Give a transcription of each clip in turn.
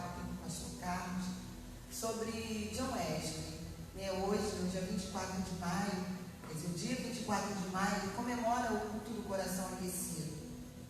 papo aqui com o pastor Carlos sobre John Wesley. Hoje, no dia 24 de maio, quer dizer, o dia 24 de maio, comemora o culto do coração aquecido.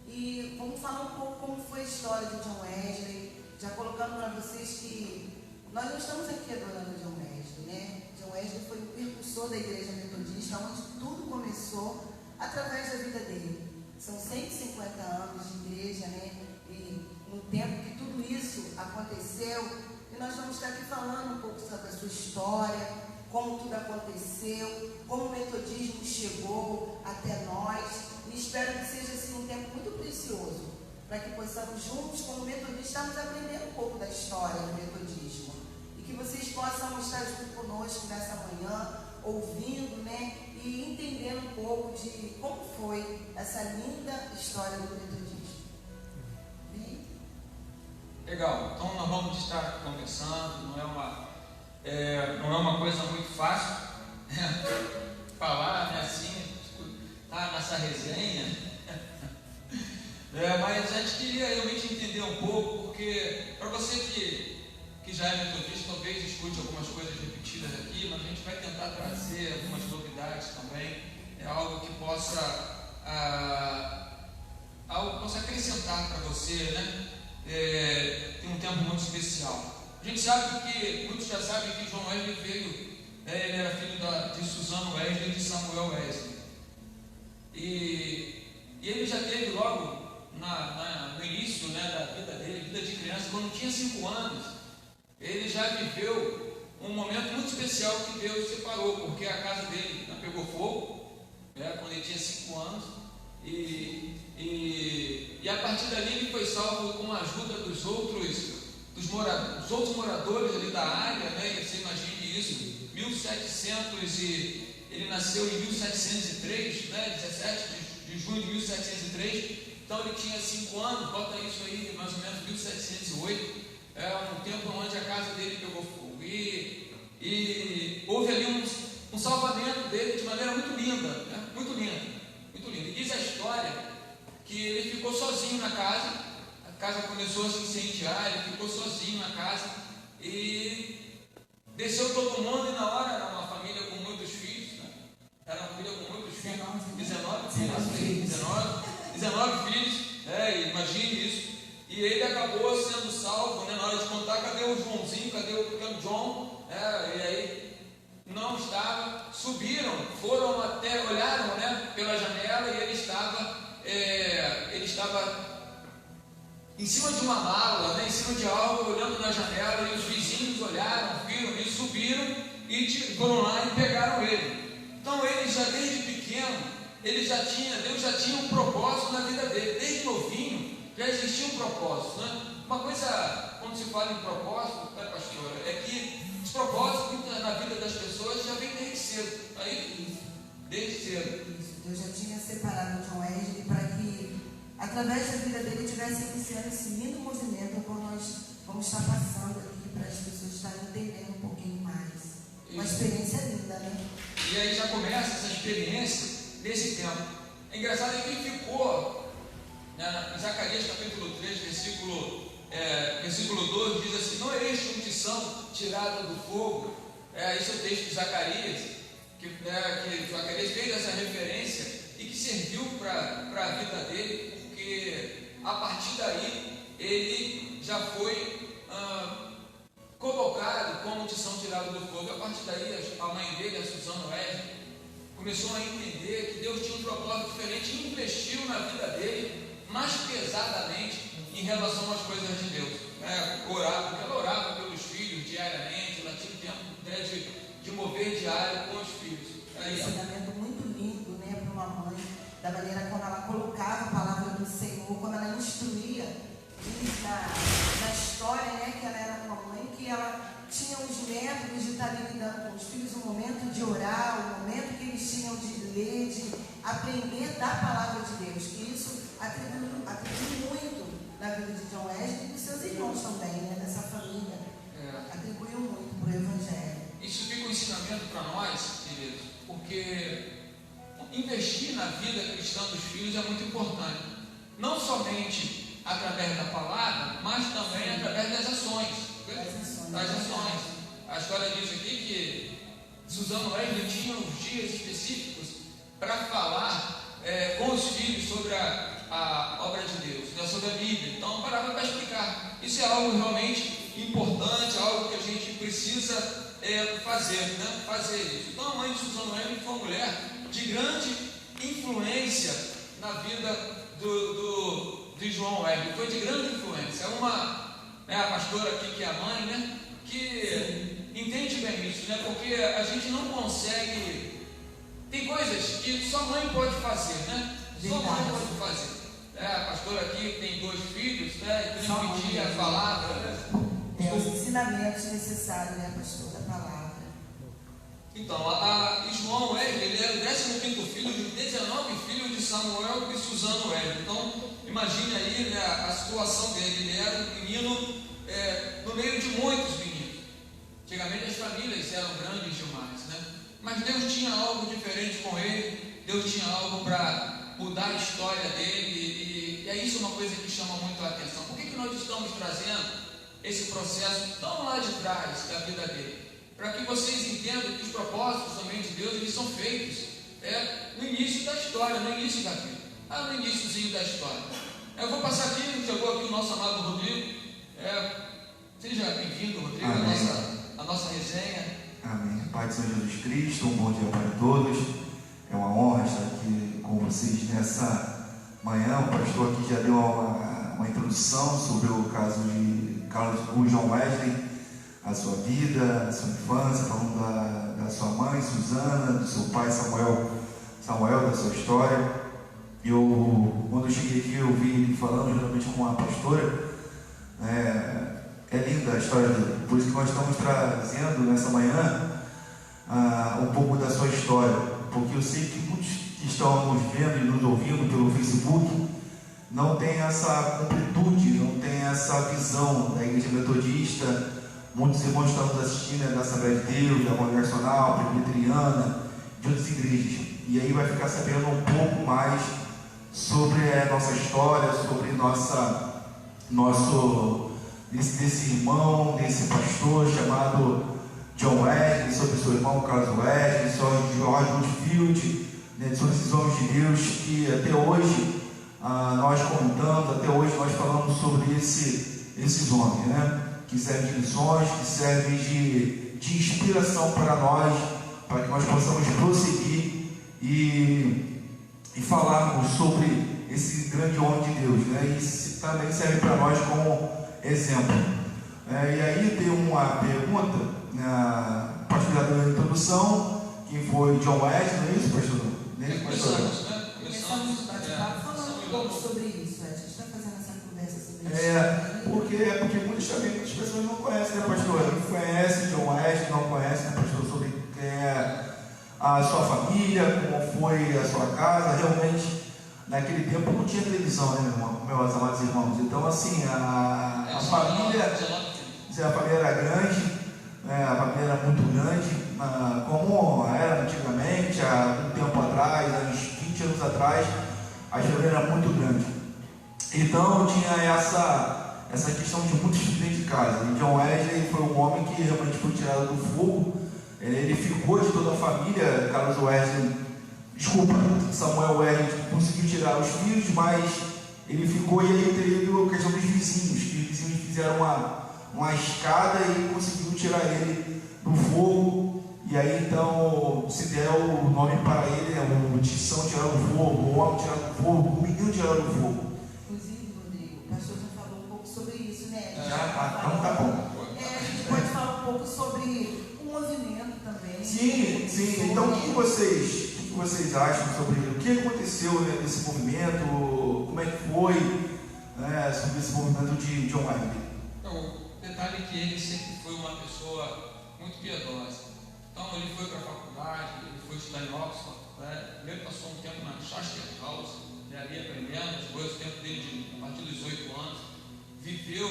E vamos falar um pouco como foi a história de John Wesley, já colocando para vocês que nós não estamos aqui adorando John Wesley, né? John Wesley foi o precursor da igreja metodista, onde tudo começou através da vida dele. São 150 anos de igreja, né? E no tempo que tudo isso aconteceu, e nós vamos estar aqui falando um pouco sobre a sua história, como tudo aconteceu, como o metodismo chegou até nós, e espero que seja assim um tempo muito precioso, para que possamos juntos, como metodistas, estarmos aprendendo um pouco da história do metodismo, e que vocês possam estar junto conosco nessa manhã, ouvindo, né, e entendendo um pouco de como foi essa linda história do metodismo. Legal, então nós vamos estar conversando, não é uma coisa muito fácil falar, né, assim, tá nessa resenha, mas a gente queria realmente entender um pouco, porque para você que já é metodista, talvez escute algumas coisas repetidas aqui, mas a gente vai tentar trazer algumas novidades também, algo que possa acrescentar para você, né? Tem um tempo muito especial. A gente sabe que, muitos já sabem que John Wesley veio, ele era filho de Susana Wesley e de Samuel Wesley, e ele já teve logo no início, né, da vida dele, vida de criança, quando tinha 5 anos, ele já viveu um momento muito especial que Deus separou, porque a casa dele pegou fogo, quando ele tinha 5 anos, e a partir dali ele foi salvo com a ajuda dos outros moradores ali da área, né? E você imagine isso, 1700 ele nasceu em 1703, né? 17 de junho de 1703, então ele tinha 5 anos, bota isso aí, mais ou menos 1708, um tempo onde a casa dele pegou fogo, e houve ali um salvamento dele de maneira muito linda, né? Muito linda. E diz a história que ele ficou sozinho na casa, a casa começou a se incendiar, ele ficou sozinho na casa e desceu todo mundo, e na hora era uma família com muitos filhos, né? Era uma família com muitos filhos, 19 filhos, imagine isso, e ele acabou sendo salvo, né? Na hora de contar, cadê o Joãozinho, cadê o pequeno John, e aí não estava, subiram, foram até, olharam, né, pela janela, e ele estava em cima de uma mala, né, em cima de algo, olhando na janela, e os vizinhos olharam, viram e subiram e foram lá e pegaram ele. Então ele já desde pequeno, Deus já tinha um propósito na vida dele, desde novinho já existia um propósito, né? Uma coisa, quando se fala em propósito, né, pastora, é que os propósitos na vida das pessoas já vem desde cedo, desde cedo. Deus já tinha separado John Wesley para que, através da vida dele, tivesse iniciando esse lindo movimento como nós vamos estar passando aqui, para as pessoas estarem entendendo um pouquinho mais. Uma experiência linda, né? E aí já começa essa experiência nesse tempo. É engraçado que ele ficou, né, em Zacarias capítulo 3, versículo 12, diz assim: não é este unção tirada do fogo. Esse é o texto de Zacarias, que Zacarias fez essa referência e que serviu para a vida dele, porque a partir daí ele já foi colocado como unção tirada do fogo. A partir daí a mãe dele, a Susana Wesley, começou a entender que Deus tinha um propósito diferente e investiu na vida dele mais pesadamente em relação às coisas de Deus. Porque ela orava pelos filhos diariamente, ela tinha tempo de mover diário com os filhos. Um ensinamento muito lindo, né, para uma mãe, da maneira como ela colocava a palavra do Senhor, como ela instruía. Diz na história, né, que ela era uma mãe que ela tinha os métodos de estar lidando com os filhos, o momento de orar, o momento que eles tinham de ler, de aprender da palavra de Deus, que isso atribuiu muito na vida de John Wesley e dos seus irmãos também, né, dessa família. Atribuiu muito para o Evangelho. Isso fica um ensinamento para nós, queridos, porque investir na vida cristã dos filhos é muito importante. Não somente através da palavra, mas também através das ações. Das ações. A história diz aqui que Suzano Wesley tinha uns dias específicos para falar com os filhos sobre a obra de Deus, né, sobre a Bíblia. Então, parava para explicar. Isso é algo realmente importante, algo que a gente precisa fazer, né? Fazer isso. Então, a mãe de Suzano Wesley foi uma mulher de grande influência na vida de João Wesley. Foi de grande influência. A pastora aqui, que é a mãe, né? Que entende bem isso, né? Porque a gente não consegue. Tem coisas que só mãe pode fazer, né? Só mãe pode fazer. A pastora aqui tem 2 filhos, né? E transmitir a palavra. Os ensinamentos necessários, né, pastor, da palavra. Então, João Wesley, ele era o 15º filho de 19 filhos de Samuel e Suzano Wesley. Então, imagine aí, né, a situação dele. Ele era um menino no meio de muitos meninos. Antigamente as famílias eram grandes demais, né? Mas Deus tinha algo diferente com ele. Deus tinha algo para mudar a história dele. E é isso uma coisa que chama muito a atenção. Por que nós estamos trazendo esse processo tão lá de trás da vida dele? Para que vocês entendam que os propósitos também de Deus, eles são feitos no início da história, no início da vida. No iníciozinho da história. Eu vou passar aqui, chegou aqui o nosso amado Rodrigo. Seja bem-vindo, Rodrigo, a nossa resenha. Amém. Pai do Senhor Jesus Cristo, um bom dia para todos. É uma honra estar aqui com vocês nessa manhã. O pastor aqui já deu uma introdução sobre o caso de João Wesley, a sua vida, a sua infância, falando da sua mãe, Suzana, do seu pai, Samuel, da sua história. Quando eu cheguei aqui, eu vi ele falando geralmente com uma pastora. É linda a história dele, por isso que nós estamos trazendo nessa manhã um pouco da sua história, porque eu sei que muitos que estão nos vendo e nos ouvindo pelo Facebook não tem essa completude, não tem essa visão da Igreja Metodista. Muitos irmãos estão nos assistindo da Assembleia de Deus, da Congregacional, Presbiteriana, de outras igrejas, e aí vai ficar sabendo um pouco mais sobre a nossa história, sobre desse irmão, desse pastor chamado John Wesley, sobre seu irmão Carlos Wesley, sobre George Whitefield, né, sobre esses homens de Deus que até hoje nós comentamos, até hoje nós falamos sobre esses homens, né, que servem de lições, que servem de inspiração para nós, para que nós possamos prosseguir e falarmos sobre esse grande homem de Deus, né, e também serve para nós como exemplo. E aí tem uma pergunta, a partir da introdução, quem foi John Wesley, não é isso, pastor? Começamos o bate-papo falando um pouco sobre isso. A gente está fazendo essa conversa sobre isso. Porque muitas pessoas não conhecem, né, pastor? Não conhecem John Wesley, não conhecem, né, pastor, sobre quem é a sua família, como foi a sua casa. Realmente, naquele tempo não tinha televisão, né, meus amados irmãos? Então, assim, a família era grande, a família era muito grande, como era antigamente, há um tempo atrás, há uns 20 anos atrás, a família era muito grande. Então, tinha essa questão de muitos filhos dentro de casa. E John Wesley foi um homem que realmente foi tirado do fogo. Ele ficou de toda a família. Samuel Wesley conseguiu tirar os filhos, mas ele ficou, e aí teve a questão dos vizinhos, que os vizinhos fizeram uma escada e conseguiu tirar ele do fogo. E aí então se deu o nome para ele, o Tição tirado do fogo, o homem tirado do fogo, o menino tirado do fogo. Inclusive, Rodrigo, o pastor já falou um pouco sobre isso, né? Então tá bom. A gente pode falar um pouco sobre o movimento também. Sim. Então o que vocês acham sobre o que aconteceu, né, nesse movimento? Como é que foi, né, sobre esse movimento de John Wesley? Então, o detalhe é que ele sempre foi uma pessoa muito piedosa. Então, ele foi para a faculdade, ele foi estudar em Oxford, né? Primeiro passou um tempo na Shaster House, né, ali aprendendo, depois o tempo dele a partir dos 18 anos, viveu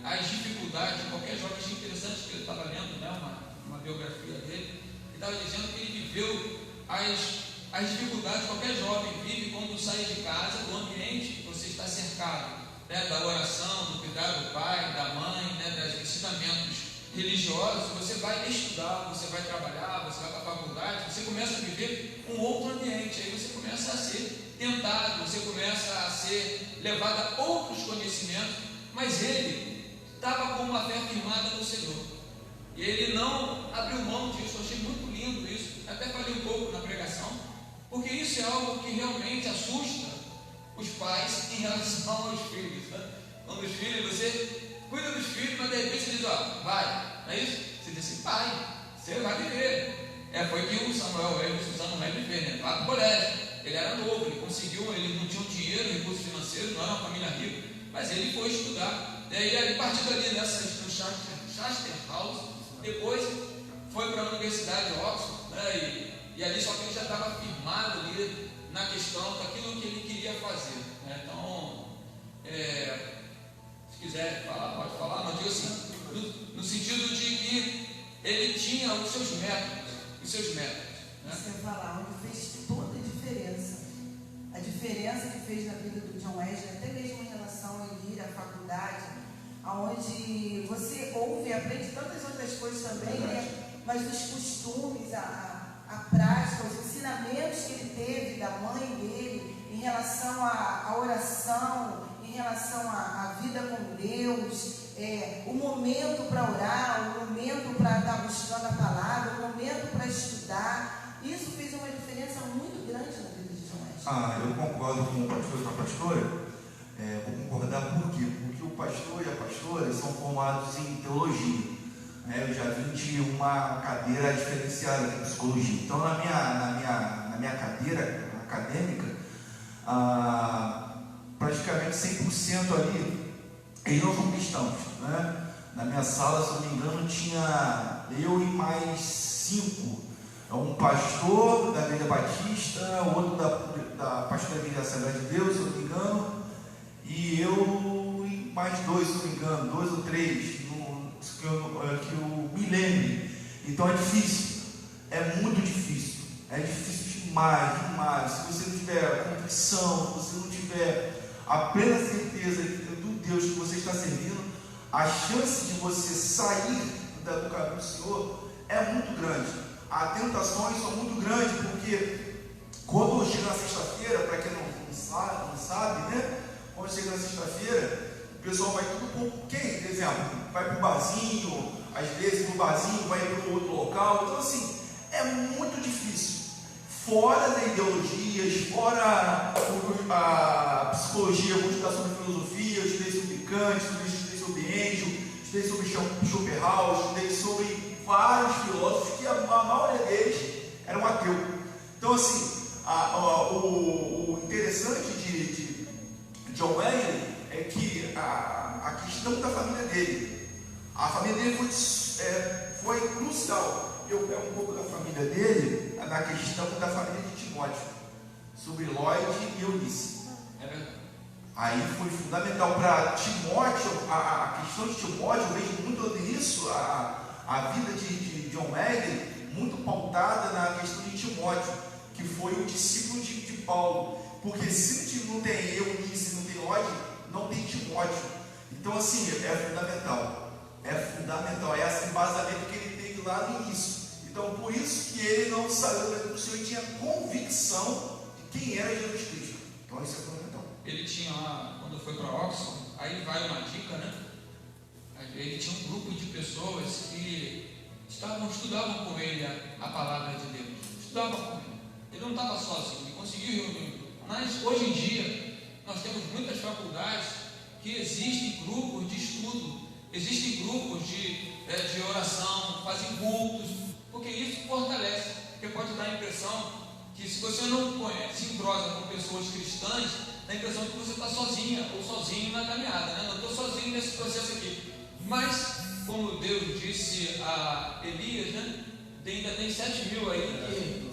as dificuldades de qualquer jovem. Achei interessante que ele estava lendo, né, uma biografia dele, e estava dizendo que ele viveu as dificuldades que qualquer jovem vive quando sai de casa, do ambiente que você está cercado, né, da oração, do cuidado do pai, da mãe, né, dos ensinamentos religiosos, você vai estudar, você vai trabalhar, você vai para a faculdade, você começa a viver um outro ambiente, aí você começa a ser tentado, você começa a ser levado a outros conhecimentos, mas ele estava com uma fé firmada no Senhor, e ele não abriu mão disso. Eu achei muito lindo isso, até falei um pouco na pregação, porque isso é algo que realmente assusta os pais em relação aos filhos, né? Quando os filhos, você cuida dos filhos, mas de repente você diz, ó, vai, não é isso? Você diz assim, pai, você vai viver. Foi que o Samuel veio precisando mais viver, né? Lá no colégio, ele era novo, ele conseguiu, ele não tinha dinheiro, recursos financeiros, não era uma família rica, mas ele foi estudar. E aí, a partir dali, no Shaster House, depois foi para a Universidade de Oxford, né? E ali só que ele já estava firmado ali na questão daquilo que ele queria fazer, né? Então, se quiser falar, pode falar, mas digo assim, no sentido de que ele tinha os seus métodos, né? Você vai falar, onde fez toda a diferença que fez na vida do John Wesley, até mesmo em relação a ele ir à faculdade, onde você ouve e aprende tantas outras coisas também, né? Mas os costumes, a prática, os ensinamentos que ele teve da mãe dele em relação à oração, em relação à vida com Deus, o momento para orar, o momento para estar buscando a palavra, o momento para estudar, isso fez uma diferença muito grande na vida de John Wesley. Eu concordo com o pastor e com a pastora. Vou concordar por quê? Porque o pastor e a pastora são formados em teologia. Eu já vim de uma cadeira diferenciada de psicologia. Então, na minha cadeira acadêmica, praticamente 100% ali, eles não são cristãos, né? Na minha sala, se eu não me engano, tinha eu e mais 5. Um pastor da Igreja Batista, outro da pastor da Igreja Assembleia de Deus, se eu não me engano, e eu e mais 2, se eu não me engano, 2 ou 3, que eu me lembre. Então é difícil, é muito difícil, é difícil demais. Se você não tiver convicção, se você não tiver a plena certeza do Deus que você está servindo, a chance de você sair do caminho do Senhor é muito grande. As tentações são muito grandes, porque quando chega na sexta-feira, para quem não sabe, né? Quando chega na sexta-feira, o pessoal vai tudo por quem? Por exemplo, vai para o barzinho, às vezes para o barzinho vai para outro local. Então, assim, é muito difícil. Fora das ideologias, fora a psicologia, eu vou estudar sobre filosofia, eu estudei sobre Kant, estudei sobre Engels, estudei sobre Schopenhauer, estudei sobre vários filósofos que a maioria deles eram ateus. Então, assim, o interessante de John Wesley é que a questão da família dele, a família dele foi crucial. Eu pego um pouco da família dele na questão da família de Timóteo, sobre Lloyd e Eunice. Aí foi fundamental para Timóteo, a questão de Timóteo, eu vejo muito nisso, a vida de John Wesley, muito pautada na questão de Timóteo, que foi o discípulo de Paulo. Porque se não tem Eunice, não tem Lloyd, não tem Timóteo. Então, assim, é fundamental. É esse embasamento que ele teve lá no início. Então, por isso que ele não saiu do Senhor e tinha convicção de quem era Jesus Cristo. Então, isso é fundamental. Ele tinha lá, quando foi para Oxford, aí vai uma dica, né? Ele tinha um grupo de pessoas que estudavam com ele a palavra de Deus. Estudavam com ele. Ele não estava sozinho, ele conseguiu reunir. Mas, hoje em dia, nós temos muitas faculdades que existem grupos de estudo, existem grupos de oração, fazem cultos, porque isso fortalece, porque pode dar a impressão que se você não se entrosa com pessoas cristãs, dá a impressão que você está sozinha ou sozinho na caminhada, né? Não estou sozinho nesse processo aqui. Mas, como Deus disse a Elias, né? Ainda tem 7.000 aí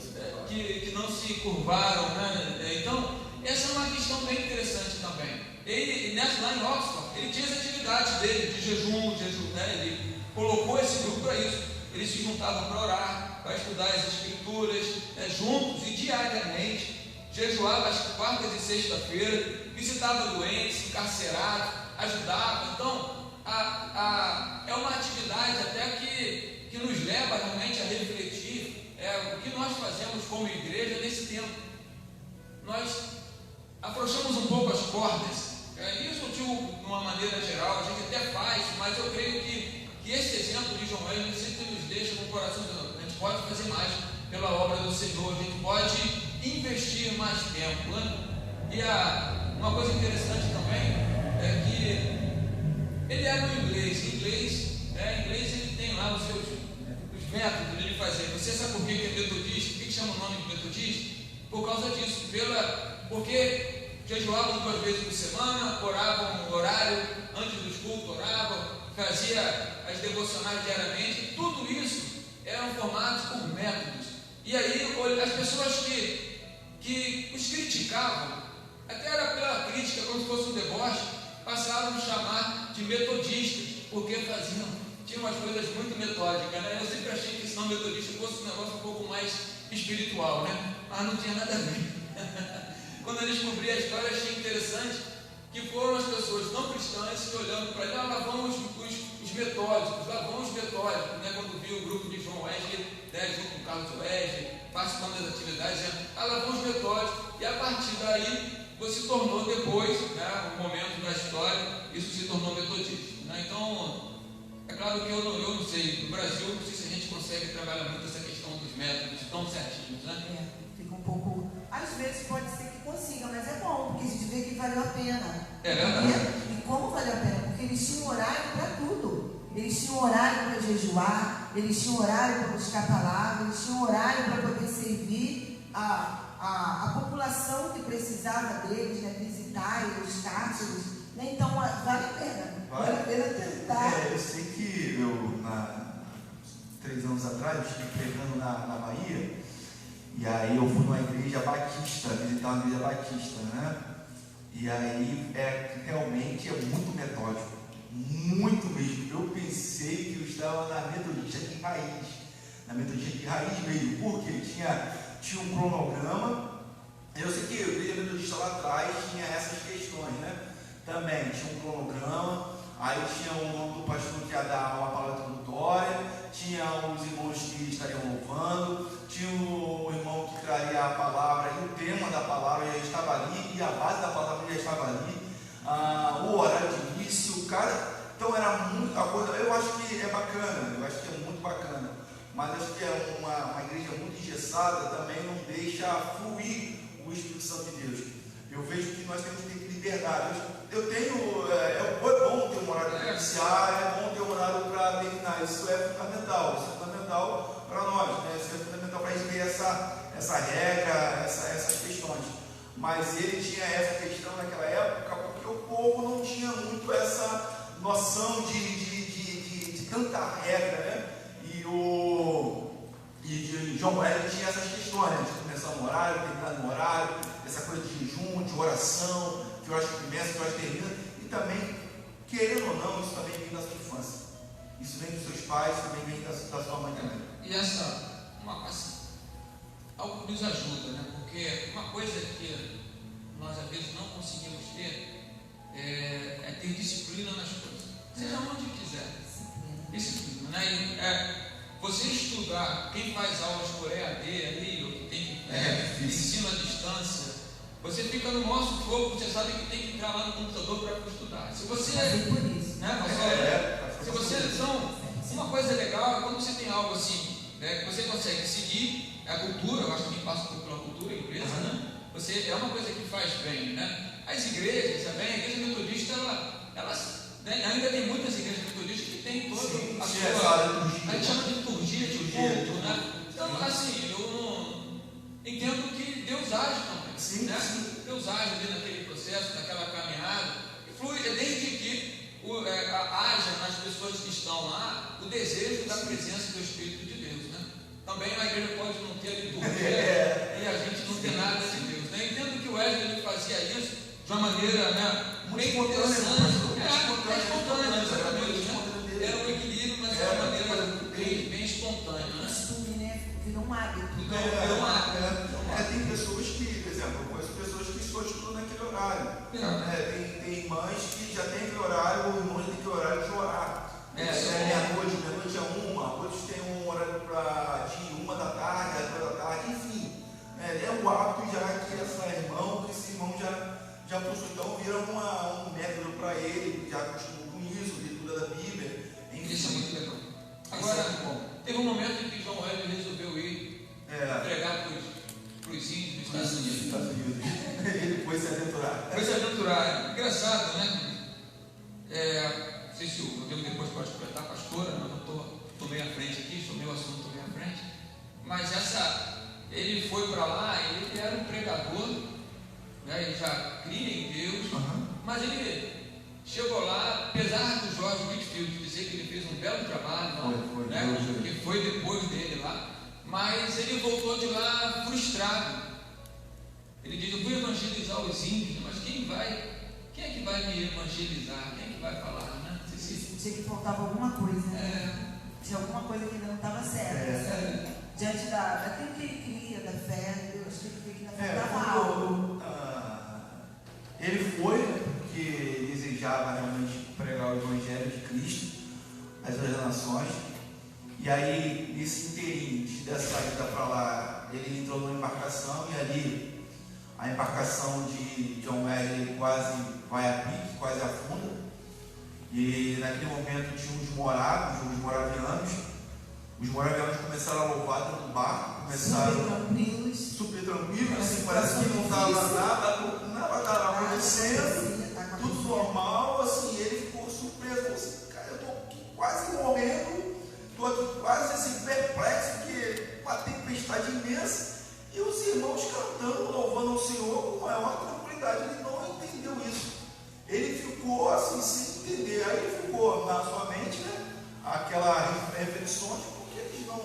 que não se curvaram, né? Então, essa é uma questão bem interessante também. Ele, lá em Oxford, ele tinha as atividades dele de jejum, né? Ele colocou esse grupo para isso. Eles se juntavam para orar, para estudar as escrituras, juntos e diariamente, jejuava às quartas e sexta-feira, visitava doentes, encarcerados, ajudava. Então, é uma atividade até que nos leva realmente a refletir o que nós fazemos como igreja nesse tempo. Nós afrouxamos um pouco as cordas. Isso eu digo de uma maneira geral, a gente até faz, mas eu creio que esse exemplo de João Wesley sempre nos deixa no coração de a gente pode fazer mais pela obra do Senhor, a gente pode investir mais tempo, né? E uma coisa interessante também é que ele era no inglês. Em inglês ele tem lá os métodos de fazer. Você sabe por que é metodista? Por que chama o nome de metodista? Por causa disso, porque jejuavam 2 vezes por semana, oravam no horário, antes dos cultos oravam, fazia as devocionais diariamente. Tudo isso eram formados por métodos. E aí as pessoas que os criticavam, até era pela crítica, como se fosse um deboche, passaram a nos chamar de metodistas, porque tinham umas coisas muito metódicas, né? Eu sempre achei que esse nome metodista fosse um negócio um pouco mais espiritual, né? Mas não tinha nada a ver. Quando eu descobri a história, achei interessante que foram as pessoas não cristãs que olhando para ele, lá vão os metódicos, né? Quando viu o grupo de João Wesley, junto com Carlos Wesley, participando das atividades, lá vão os metódicos, e a partir daí se tornou depois, um momento da história, isso se tornou metodista, né? Então, é claro que eu não sei, no Brasil, não sei se a gente consegue trabalhar muito essa questão dos métodos tão certinhos, né? Fica um pouco, às vezes pode ser que consiga, mas é bom, porque a gente vê que valeu a pena. É verdade. E como valeu a pena? Porque eles tinham horário para tudo. Eles tinham horário para jejuar, eles tinham horário para buscar a palavra, eles tinham horário para poder servir a população que precisava deles, né, visitar os cárceres, né? Então vale a pena. Vale a pena tentar. Eu sei que 3 anos atrás, eu estive pregando na Bahia, e aí eu fui numa igreja batista, visitar uma igreja batista, né? E aí realmente é muito metódico, muito mesmo. Eu pensei que eu estava na metodista de raiz mesmo, porque tinha um cronograma. Eu sei que a igreja metodista lá atrás tinha essas questões, né? Também tinha um cronograma, aí tinha o nome do pastor que ia dar uma palavra introdutória, tinha os irmãos que estariam louvando, tinha o irmão que traria a palavra e o tema da palavra já estava ali, e a base da palavra já estava ali, o horário de início, então era muita coisa. Eu acho que é bacana, eu acho que é muito bacana, mas acho que é uma igreja muito engessada, também não deixa fluir o Espírito Santo de Deus. Eu vejo que nós temos que ter liberdade. É bom ter um horário para iniciar, é bom ter um horário para terminar. Isso é fundamental para nós, né? Isso é fundamental para a gente ter essa regra, essas questões. Mas ele tinha essa questão naquela época porque o povo não tinha muito essa noção de tanta regra, né? E João Wesley tinha essas questões, né? De começar no horário, terminar no horário, essa coisa de jejum, de oração, que eu acho que começa, que eu acho que termina, e também, querendo ou não, isso também vem da sua infância, isso vem dos seus pais, também vem da sua mãe também. E algo nos ajuda, né? Porque uma coisa que nós às vezes não conseguimos ter é ter disciplina nas coisas, seja onde quiser, disciplina, né? Você estudar, quem faz aulas por EAD ali, ou que tem ensino à distância, você fica no maior sufoco, você sabe que tem que entrar lá no computador para estudar. Se você, uma coisa legal é quando você tem algo assim, né, que você consegue seguir a cultura. Eu acho que quem passa pela cultura, a empresa, né? É uma coisa que faz bem, né? As igrejas também, a igreja metodista, ainda tem muitas igrejas metodistas que tem toda a sua, a gente chama de liturgia de culto, né? Então, assim, eu entendo que Deus age também, né? Deus age ali naquele processo, naquela caminhada, e flui, desde que haja nas pessoas que estão lá o desejo da presença do Espírito de Deus, né? Também a igreja pode não ter a liturgia e a gente não ter nada de Deus, né? Entendo que o Wesley fazia isso de uma maneira, né, bem interessante, espontânea, exatamente, né? Era um equilíbrio, mas de uma maneira bem espontânea, né? Virou um hábito. Tem pessoas que, por exemplo, eu conheço pessoas que só estudam naquele horário. horário, o irmão já tem que horário de orar. Meia-noite, meia-noite é uma, outros têm um horário de 1 da tarde, às 2 da tarde, enfim. É o hábito já que esse irmão já possui, então vira um método para ele, já acostumou com isso, leitura da Bíblia. Enfim. Isso é muito legal. Agora, teve um momento em que João Wesley resolveu ir pregar para os índios dos Estados Unidos. Ele foi se aventurar. Engraçado, né? Não sei se o Rodrigo depois pode completar a pastora, mas eu estou meio à frente aqui, estou meio assunto, estou meio à frente. Mas ele foi para lá, ele era um pregador, né? Ele já cria em Deus, mas ele chegou lá, apesar do George Whitefield dizer que ele fez um belo trabalho lá, que foi depois dele lá, mas ele voltou de lá frustrado. Ele diz: eu fui evangelizar os índios, mas quem é que vai me evangelizar? Quem é que vai falar, né? Tinha que faltava alguma coisa, né? Tinha alguma coisa que ainda não estava certa. Diante daquilo que ele cria, da fé, eu acho que ainda faltava algo. Ele foi, porque desejava realmente pregar o Evangelho de Cristo às outras nações. E aí, nesse inteirinho dessa ida para lá, ele entrou numa embarcação e ali a embarcação de John Wesley quase vai a pique, quase afunda. E naquele momento tinha os moravianos. Os moravianos começaram a louvar dentro do barco, super tranquilos, assim, parece que não estava nada acontecendo, tudo normal, assim. Ele ficou surpreso, falou assim: cara, eu estou quase morrendo, estou aqui quase assim, perplexo, porque uma tempestade imensa, e os irmãos cantando, louvando ao Senhor com maior tranquilidade. Ele não entendeu isso, ele ficou assim, sem entender. Aí ele ficou na sua mente, né, aquela reflexões: por que eles não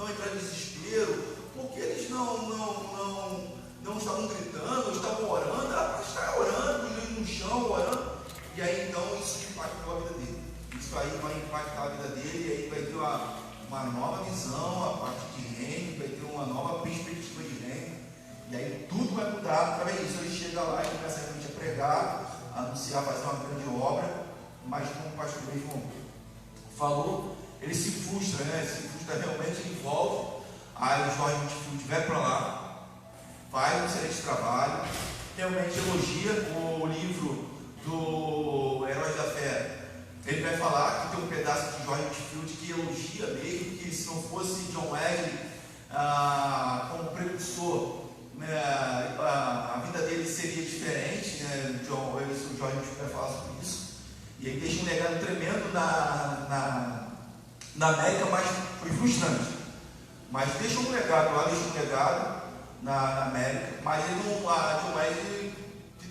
entraram em desespero? Por que eles não estavam gritando, estavam orando? Era para estar orando, no chão, orando. E aí então isso impactou a vida dele. Isso aí vai impactar a vida dele, e aí vai ter uma nova visão a partir de reino, vai ter uma nova perspectiva de reino. E aí tudo vai mudar através disso. Ele chega lá e começa realmente a pregar, a anunciar, fazer uma grande obra, mas como o pastor mesmo falou, ele se frustra, né? Se frustra realmente, ele volta. Aí o Jorge Whitefield vai para lá, faz um excelente trabalho, realmente elogia o livro do Heróis da Fé. Ele vai falar que tem um pedaço de Jorge Whitefield que elogia mesmo, que se não fosse John Wesley como precursor, né, a vida dele seria diferente, né? O Jorge Whitefield vai falar sobre isso. E ele deixa um legado tremendo na América, mas foi frustrante. Mas deixa um legado na América, mas ele não, John Wesley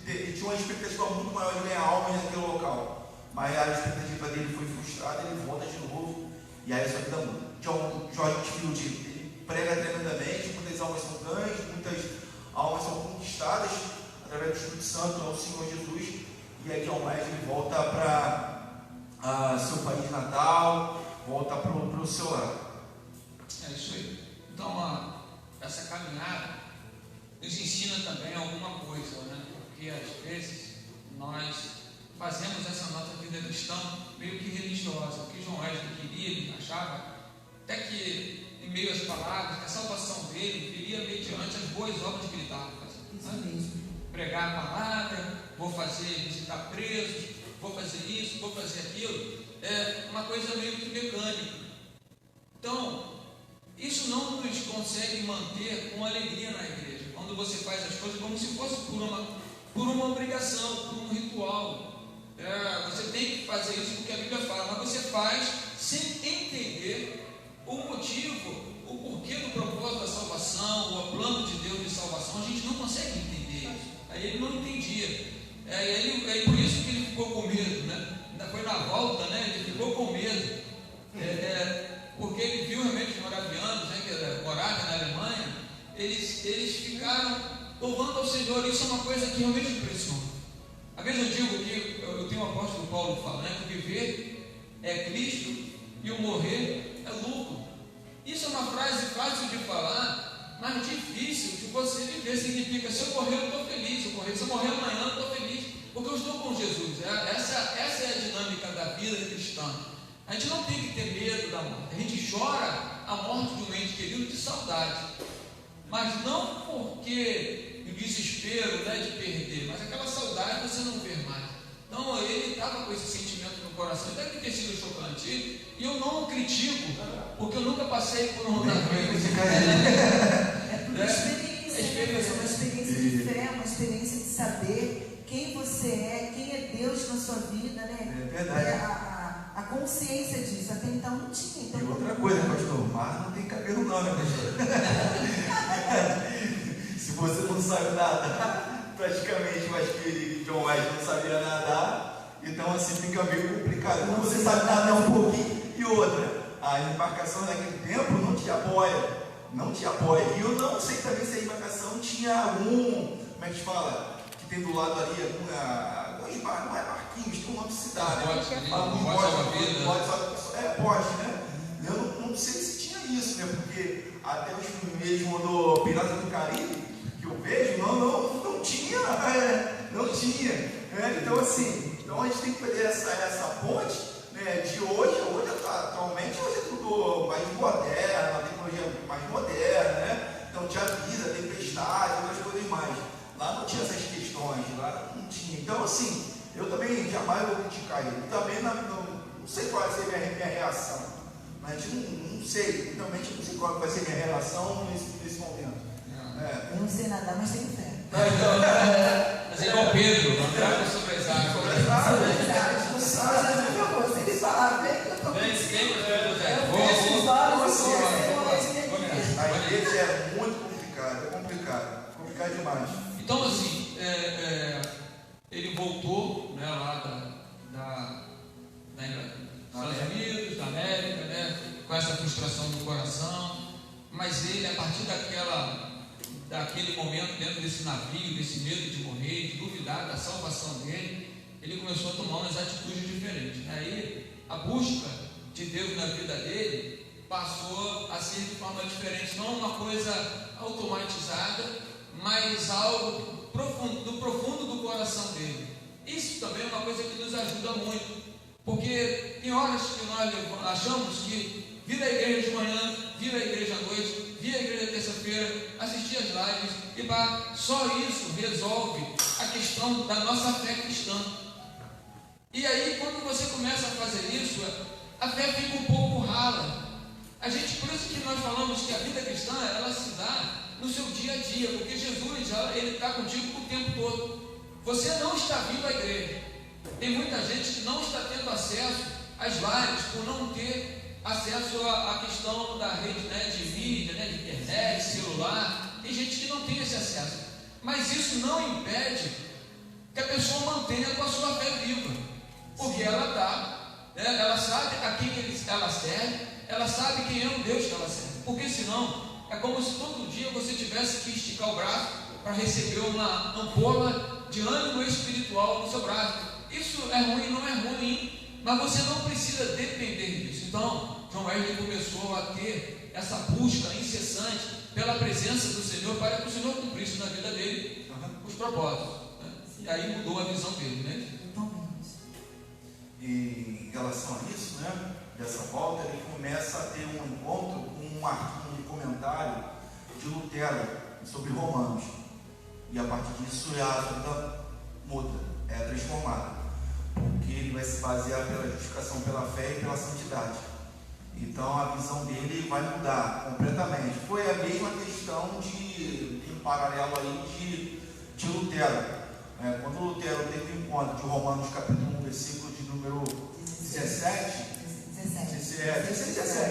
tinha uma expectativa muito maior de ganhar almas naquele local, mas a expectativa dele foi frustrada. Ele volta de novo e aí a sua vida muda. George Whitefield, ele prega tremendamente, muitas almas são ganhas, muitas almas são conquistadas através do Espírito Santo ao Senhor Jesus. E aí John Wesley volta para seu país natal, volta para o seu lar. É isso aí. Então, essa caminhada nos ensina também alguma coisa, né? Porque às vezes nós fazemos essa nossa vida cristã meio que religiosa. O que João Wesley queria, ele achava, até que em meio às palavras, que a salvação dele viria mediante as boas obras que ele estava fazendo. Isso mesmo. Pregar a palavra, vou visitar presos, vou fazer isso, vou fazer aquilo. É uma coisa meio que mecânica. Então, isso não nos consegue manter com alegria na igreja, quando você faz as coisas como se fosse por uma obrigação, por um ritual. Você tem que fazer isso porque a Bíblia fala, mas você faz sem entender o motivo, o porquê do propósito da salvação, o plano de Deus de salvação. A gente não consegue entender isso. Aí ele não entendia. Aí por isso que ele ficou com medo, né? Ainda foi na volta, né? Ele ficou com medo. Porque ele viu realmente os moravianos, né, que moravam na Alemanha, eles ficaram louvando ao Senhor. Isso é uma coisa que realmente impressiona. Às vezes eu digo que, eu tenho um apóstolo Paulo falando, né, que o viver é Cristo e o morrer é lucro. Isso é uma frase fácil de falar, mas difícil de você viver. Significa, se eu morrer eu estou feliz, se eu morrer amanhã eu estou feliz. Porque eu estou com Jesus. Essa é a dinâmica da vida cristã. A gente não tem que ter medo da morte. A gente chora a morte de um ente querido de saudade, mas não porque o desespero, né, de perder, mas aquela saudade você não vê mais. Então ele estava com esse sentimento no coração, deve ter sido chocante. E eu não critico, porque eu nunca passei por um navio. É por experiência, uma experiência de fé, uma experiência de saber quem você é, quem é Deus na sua vida, né? É verdade. A consciência disso, até então não tinha. Então, e outra coisa, pastor, mar não tem cabelo não, né, pastor? Se você não sabe nadar, praticamente, eu acho que John Wesley não sabia nadar, então assim fica meio complicado. Quando você sabe nadar um pouquinho, e outra, a embarcação naquele tempo não tinha boia. Não tinha boia. E eu não sei também se a embarcação tinha algum, como é que se fala? Que tem do lado ali, não é barquinhos, tem um nome de cidade. Bote, né? Eu não sei se tinha isso, né? Porque até os filmes do Piratas do Caribe, que eu vejo, não tinha. Não tinha. Então, assim, a gente tem que fazer essa ponte, né, de hoje, atualmente, hoje é tudo mais moderno, a tecnologia mais moderna, né? Então tinha vida, tempestade, outras coisas mais. Lá não tinha essas questões, lá não tinha. Então, assim, eu também jamais vou criticar ele. Também não sei qual vai ser a minha reação. Mas não sei, realmente não sei qual vai ser a minha reação nesse momento. Eu não sei nadar, mas tenho fé. Mas é igual Pedro, não traga sobre as águas. Se ele falar bem, eu estou a igreja é muito complicado demais. Então, assim, ele voltou, né, lá Estados Unidos, da América, né, com essa frustração no coração, mas ele, a partir daquele momento, dentro desse navio, desse medo de morrer, de duvidar da salvação dele, ele começou a tomar umas atitudes diferentes. Aí, a busca de Deus na vida dele passou a ser de forma diferente, não uma coisa automatizada, mas algo do profundo do coração dele. Isso também é uma coisa que nos ajuda muito, porque tem horas que nós achamos que vir à igreja de manhã, vir à igreja à noite, vir à igreja terça-feira, assistir às lives, e só isso resolve a questão da nossa fé cristã. E aí, quando você começa a fazer isso, a fé fica um pouco rala. Por isso que nós falamos que a vida cristã, ela se dá no seu dia a dia, porque Jesus, ele está contigo o tempo todo. Você não está vindo à igreja. Tem muita gente que não está tendo acesso às lives, por não ter acesso à questão da rede, né, de mídia, né, de internet, celular. Tem gente que não tem esse acesso. Mas isso não impede que a pessoa mantenha com a sua fé viva, porque ela sabe a quem ela serve, ela sabe quem é o Deus que ela serve. Porque senão é como se todo dia você tivesse que esticar o braço para receber uma ampola de ânimo espiritual no seu braço. Isso é ruim, não é ruim, mas você não precisa depender disso. Então, John Wesley começou a ter essa busca incessante pela presença do Senhor, para que o Senhor cumprisse na vida dele os propósitos, né? E aí mudou a visão dele, né? E em relação a isso, né, dessa volta, ele começa a ter um encontro com um comentário de Lutero sobre Romanos. E a partir disso a vida muda, é transformada, porque ele vai se basear pela justificação pela fé e pela santidade. Então a visão dele vai mudar completamente. Foi a mesma questão em paralelo aí de Lutero. Quando Lutero teve o encontro de Romanos capítulo 1, versículo de número 17, mas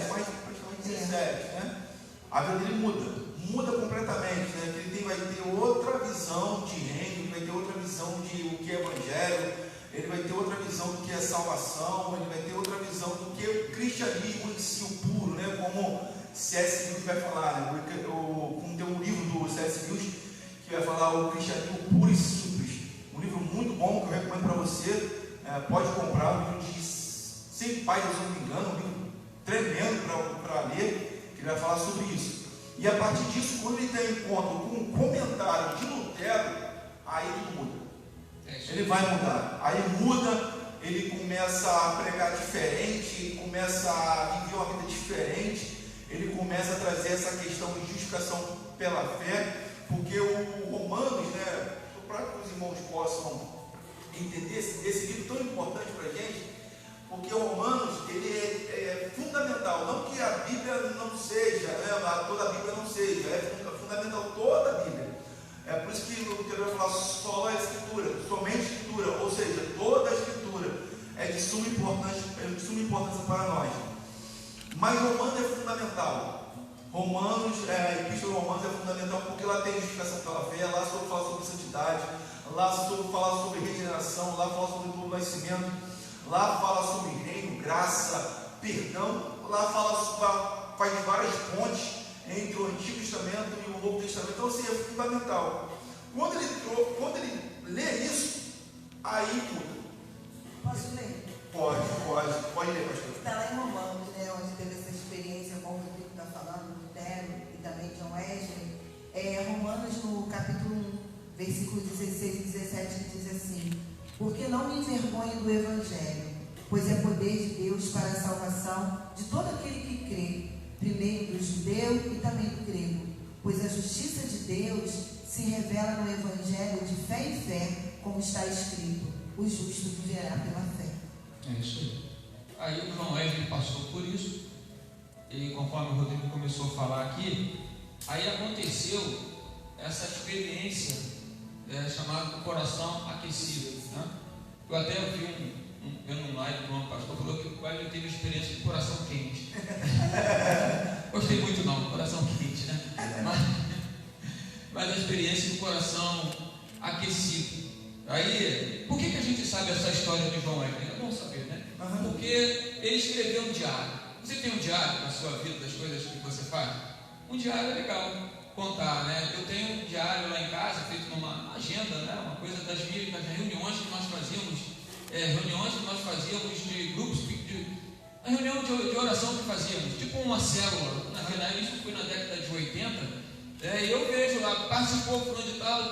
praticamente 17, né? A vida dele muda completamente, né? Ele vai ter outra visão de reino, ele vai ter outra visão de o que é evangelho, ele vai ter outra visão do que é salvação, ele vai ter outra visão do que é o cristianismo em si, o puro, né? Como C.S. Lewis vai falar, né? Como tem um livro do C.S. Lewis que vai falar o cristianismo puro e simples. Um livro muito bom que eu recomendo para você. Pode comprar, um livro de 100 páginas, se não me engano, um livro tremendo para ler, que vai falar sobre isso. E a partir disso, quando ele tem encontro com um comentário de Lutero, aí tudo muda. Ele vai mudar. Aí muda, ele começa a pregar diferente, ele começa a viver uma vida diferente, ele começa a trazer essa questão de justificação pela fé, porque o Romanos, né, para que os irmãos possam entender esse livro tão importante para a gente, porque o Romanos, ele é fundamental, não que a Bíblia não seja, né, toda a Bíblia não seja, é fundamental toda a Bíblia. É por isso que o Lutero vai falar só a Escritura, somente a Escritura, ou seja, toda a Escritura é de suma importância para nós. Mas Romanos é fundamental. A Epístola de Romanos é fundamental porque lá tem justificação pela fé, lá fala sobre santidade, lá fala sobre regeneração, lá fala sobre novo nascimento, lá fala sobre reino, graça, perdão, lá faz várias pontes entre o Antigo Testamento e o Novo Testamento. Então, assim, é fundamental. Quando ele lê isso, aí muda. Posso ler? Pode ler, pastor. Está lá em Romanos, né, onde teve essa experiência com o Rodrigo está falando, Lutero e também John Wesley. Romanos, no capítulo 1, versículos 16 e 17, diz assim: porque não me envergonho do Evangelho, pois é poder de Deus para a salvação de todo aquele que crê, primeiro do judeu e também do grego, pois a justiça de Deus se revela no Evangelho de fé em fé, como está escrito: o justo viverá pela fé. É isso aí. Aí o João Wesley passou por isso, e conforme o Rodrigo começou a falar aqui, aí aconteceu essa experiência chamada coração aquecido, né? Eu até vi um live de um pastor falou que o Wesley teve experiência de coração quente. Gostei muito não, coração quente, né? Mas a experiência de coração aquecido. Aí, por que a gente sabe essa história de João Wesley? É bom saber, né? Porque ele escreveu um diário. Você tem um diário na sua vida das coisas que você faz? Um diário é legal contar, né? Eu tenho um diário lá em casa, feito numa agenda, né? Uma coisa das reuniões que nós fazíamos, de grupos, a reunião de oração que fazíamos, tipo uma célula. Na verdade, isso foi na década de 80. Eu vejo lá, participou fulano de tal,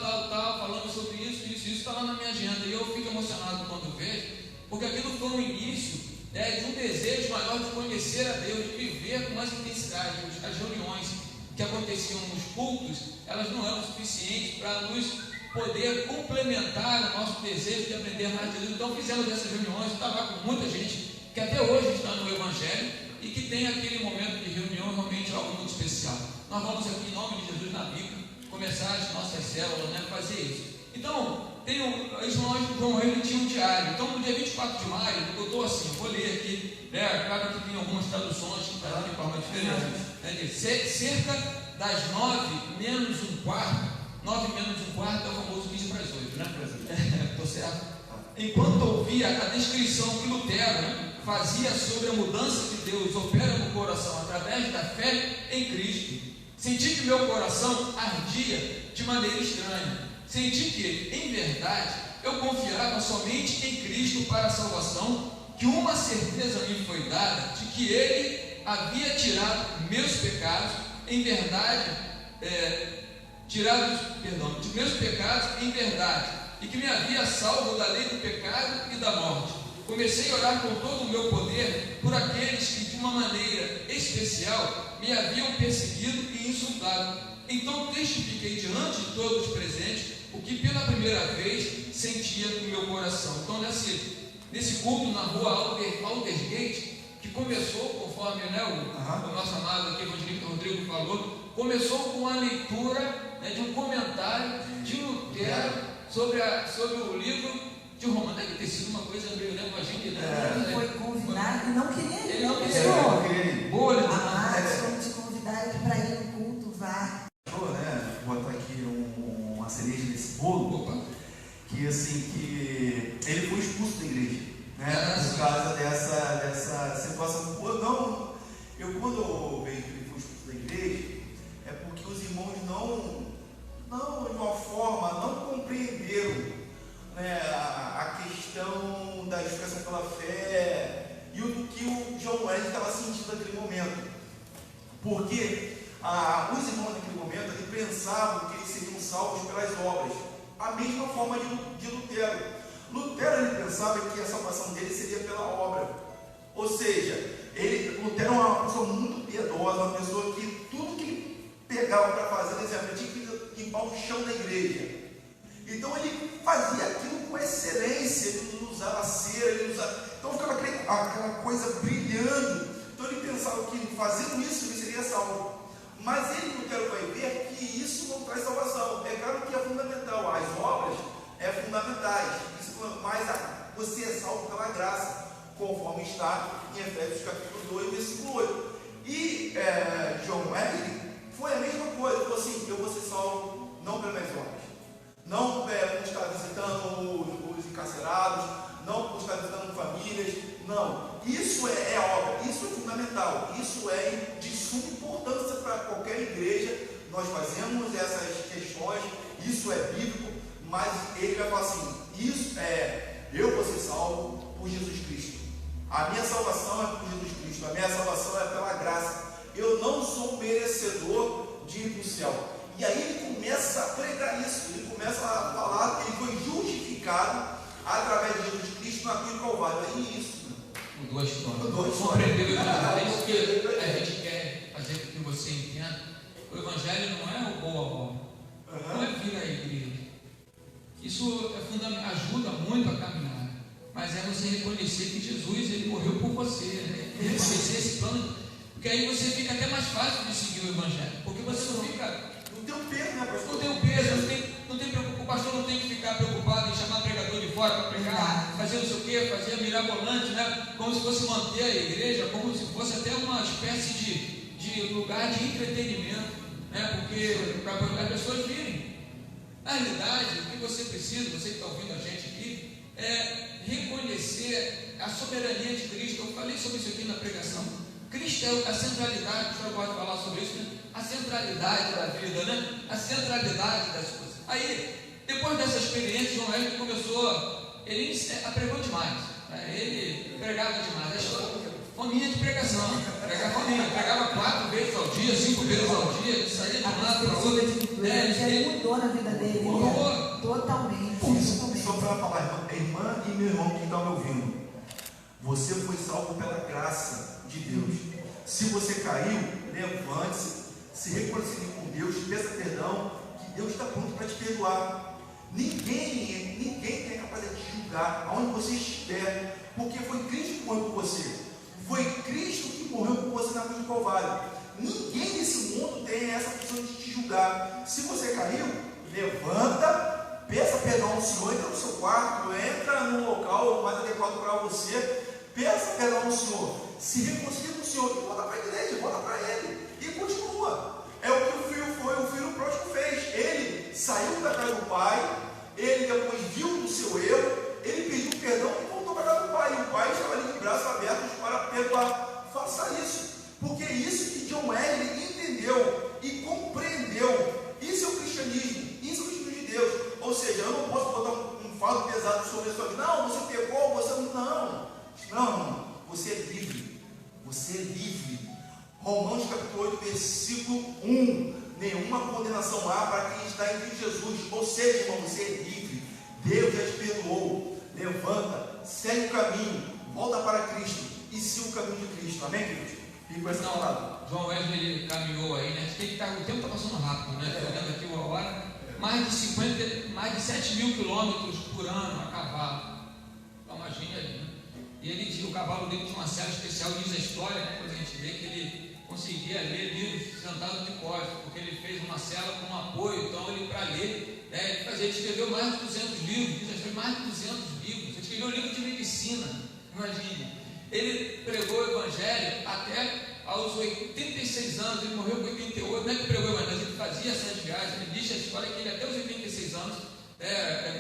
falando sobre isso está lá na minha agenda, e eu fico emocionado quando vejo, porque aquilo foi um início de um desejo maior de conhecer a Deus, de viver com mais intensidade. As reuniões que aconteciam nos cultos, elas não eram suficientes para nos poder complementar o nosso desejo de aprender mais de Deus. Então fizemos essas reuniões, estava com muita gente que até hoje está no Evangelho e que tem aquele momento de reunião realmente algo muito especial. Nós vamos aqui, em nome de Jesus, na Bíblia, começar as nossas células, né, fazer isso. Então, João Wesley tinha um diário. Então, no dia 24 de maio, eu estou assim, eu vou ler aqui, né, claro que tem algumas traduções que fazem de forma diferente. Cerca das 9 menos um quarto é o famoso 15 para as 8, né? Estou certo? Enquanto ouvia a descrição que Lutero fazia sobre a mudança que Deus opera no coração através da fé em Cristo, senti que meu coração ardia de maneira estranha. Senti que, em verdade, eu confiava somente em Cristo para a salvação, que uma certeza me foi dada de que Ele havia tirado meus pecados, em verdade, de meus pecados em verdade, e que me havia salvo da lei do pecado e da morte. Comecei a orar com todo o meu poder por aqueles que, de uma maneira especial, me haviam perseguido e insultado. Então testifiquei diante de todos os presentes o que pela primeira vez sentia no meu coração. Então nesse culto na rua Aldersgate, que começou, conforme o nosso amado aqui, evangelista Rodrigo falou, começou com a leitura de um comentário de Lutero sobre o livro de Romanos. Deve ter sido uma coisa meio, né, com a gente, né? Ele foi convidado e não queria ir. Ele não queria ir. Boa, vamos te convidar para ir no culto, vá. Vou botar aqui uma cereja nesse bolo. Opa. Que ele foi expulso da igreja, né? Por causa dessa situação. Quando eu vejo que ele foi expulso da igreja, é porque os irmãos de uma forma, não compreenderam, né, a questão da justificação pela fé e o que o John Wesley estava sentindo naquele momento. Porque os irmãos naquele momento pensavam que eles seriam salvos pelas obras. a mesma forma de Lutero. Lutero, ele pensava que a salvação dele seria pela obra. Ou seja, Lutero era uma pessoa muito piedosa, uma pessoa que tudo que ele pegava para fazer, por exemplo, ele tinha que limpar o chão da igreja. Então ele fazia aquilo com excelência, ele não usava cera, então ficava aquela coisa brilhando. Então ele pensava que fazendo isso ele seria salvo. Mas ele, Lutero, vai ver que isso não traz salvação. É claro que é fundamental, as obras é fundamentais, mas você é salvo pela graça, conforme está em Efésios capítulo 2, versículo 8. E John Wesley foi a mesma coisa, falou assim: eu vou ser salvo não pelas minhas obras, não por estar visitando os encarcerados, não por estar visitando famílias, não. Isso é obra, isso é fundamental, isso é de suma importância para qualquer igreja. Nós fazemos essas questões, isso é bíblico, mas ele vai falar assim: eu vou ser salvo por Jesus Cristo. A minha salvação é por Jesus Cristo, a minha salvação é pela graça. Eu não sou merecedor de ir para o céu. E aí ele começa a pregar isso, ele começa a falar que ele foi justificado através de Jesus Cristo na cruz do Calvário. Aí isso. Mudou a história. Mudou a história. Compreendeu o Evangelho. É isso que a gente quer fazer com que você entenda. O Evangelho não é o boa obra. Não é vir à igreja. Isso ajuda muito a caminhar. Mas é você reconhecer que Jesus, ele morreu por você. Né? Reconhecer esse plano. Porque aí você fica até mais fácil de seguir o Evangelho. Porque você não fica... Não tem um peso, né, pastor? Não tem um peso, o pastor não tem que ficar preocupado em chamar pregador de fora para pregar, fazer não sei o quê, fazer mirabolante, né? Como se fosse manter a igreja, como se fosse até uma espécie de lugar de entretenimento, né? Porque para as pessoas virem. Na realidade, o que você precisa, você que está ouvindo a gente aqui, é reconhecer a soberania de Cristo. Eu falei sobre isso aqui na pregação. Cristo é a centralidade, o senhor pode falar sobre isso, né? A centralidade da vida, né? A centralidade das coisas. Aí, depois dessa experiência, João Wesley começou, ele pregou demais, né? Ele pregava demais, fominha de pregação, pregava 4 vezes ao dia, 5 vezes ao dia, ele saía de um lado para o outro. Ele mudou na vida dele, totalmente. Só para falar, irmã e meu irmão que estão me ouvindo, você foi salvo pela graça de Deus. Se você caiu, levante-se, se reconcilie com Deus, peça perdão, que Deus está pronto para te perdoar. Ninguém tem a capacidade de te julgar aonde você estiver, porque foi Cristo que morreu por você. Foi Cristo que morreu por você na cruz do Calvário. Ninguém nesse mundo tem essa função de te julgar. Se você caiu, levanta, peça perdão ao Senhor, entra no seu quarto, entra no local mais adequado para você, peça perdão ao Senhor, se reconcilia com o Senhor e volta para a igreja, volta para Ele e continua. É o que o filho pródigo fez. Ele saiu da casa do pai, ele depois viu o seu erro, ele pediu perdão e voltou para a casa do pai. E o pai estava ali de braços abertos para perdoar. Faça isso, porque é isso que John Wesley entendeu e compreendeu. Isso é o cristianismo, isso é o cristianismo de Deus. Ou seja, eu não posso botar um fardo pesado sobre a sua vida. Não, você pecou, você não, você é livre. Você é livre. Romanos capítulo 8, versículo 1. Nenhuma condenação há para quem está em Cristo Jesus. Ou seja, irmão, você é livre. Deus já te perdoou. Levanta, segue o caminho, volta para Cristo e siga o caminho de Cristo. Amém, queridos? Fico com essa palavra. João Wesley, ele caminhou aí, né? O tempo está passando rápido, né? Estou olhando aqui uma hora. Mais de 7 mil quilômetros por ano a cavalo. Então imagine aí, né? E ele tinha, o cavalo dele tinha uma cela especial, diz a história, né? Quando a gente vê que ele conseguia ler livros sentado de costas, porque ele fez uma cela com um apoio, então ele, para ler, né, ele escreveu mais de 200 livros, diz a história, mais de 200 livros, ele escreveu livro de medicina, imagine. Ele pregou o Evangelho até aos 86 anos, ele morreu com 88, não é que pregou o Evangelho, mas ele fazia essas viagens, ele diz a história que ele até os 86 anos,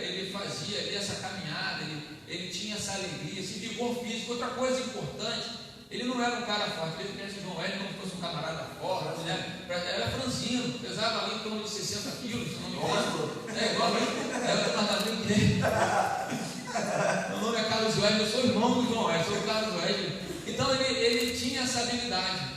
ele fazia ali essa caminhada, ele tinha essa alegria, esse vigor físico. Outra coisa importante, ele não era um cara forte, ele conhece o João Wesley como se fosse um camarada forte, né? Era franzino, pesava ali em torno de 60 quilos, se não me engano. Igual era o nadarinho dele. Meu nome é Carlos Wesley, eu sou irmão do João Wesley, sou o Carlos Wesley. Então ele tinha essa habilidade.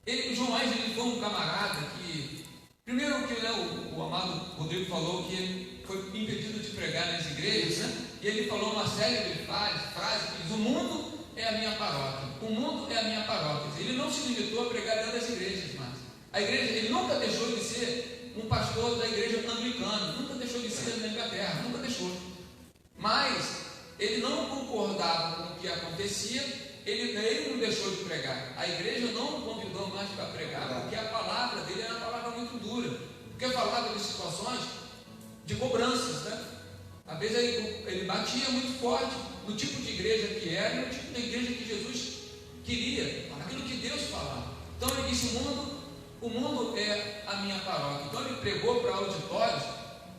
O João Wesley foi um camarada que, primeiro que, né, o amado Rodrigo falou que foi impedido de pregar nas igrejas, né? E ele falou uma série de frases que diz: o mundo é a minha paróquia, o mundo é a minha paróquia. Ele não se limitou a pregar dentro das igrejas, mas a igreja, ele nunca deixou de ser um pastor da igreja anglicana, nunca deixou de ser na Inglaterra, nunca deixou. Mas ele não concordava com o que acontecia, ele não deixou de pregar. A igreja não o convidou mais para pregar, porque a palavra dele era uma palavra muito dura, porque falava de situações de cobranças, né? Às vezes ele batia muito forte no tipo de igreja que era e no tipo de igreja que Jesus queria, aquilo que Deus falava. Então ele disse: o mundo é a minha paróquia. Então ele pregou para auditórios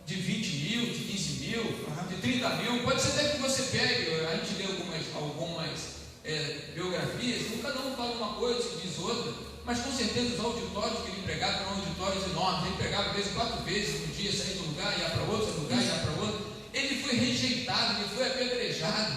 de 20 mil, de 15 mil, de 30 mil. Pode ser até que você pegue, a gente lê algumas biografias, e cada um fala uma coisa e diz outra, mas com certeza os auditórios que ele pregava eram auditórios enormes. Ele pregava 4 vezes no dia, saía de um lugar, ia para outro lugar, ia para outro. Ele foi rejeitado, ele foi apedrejado,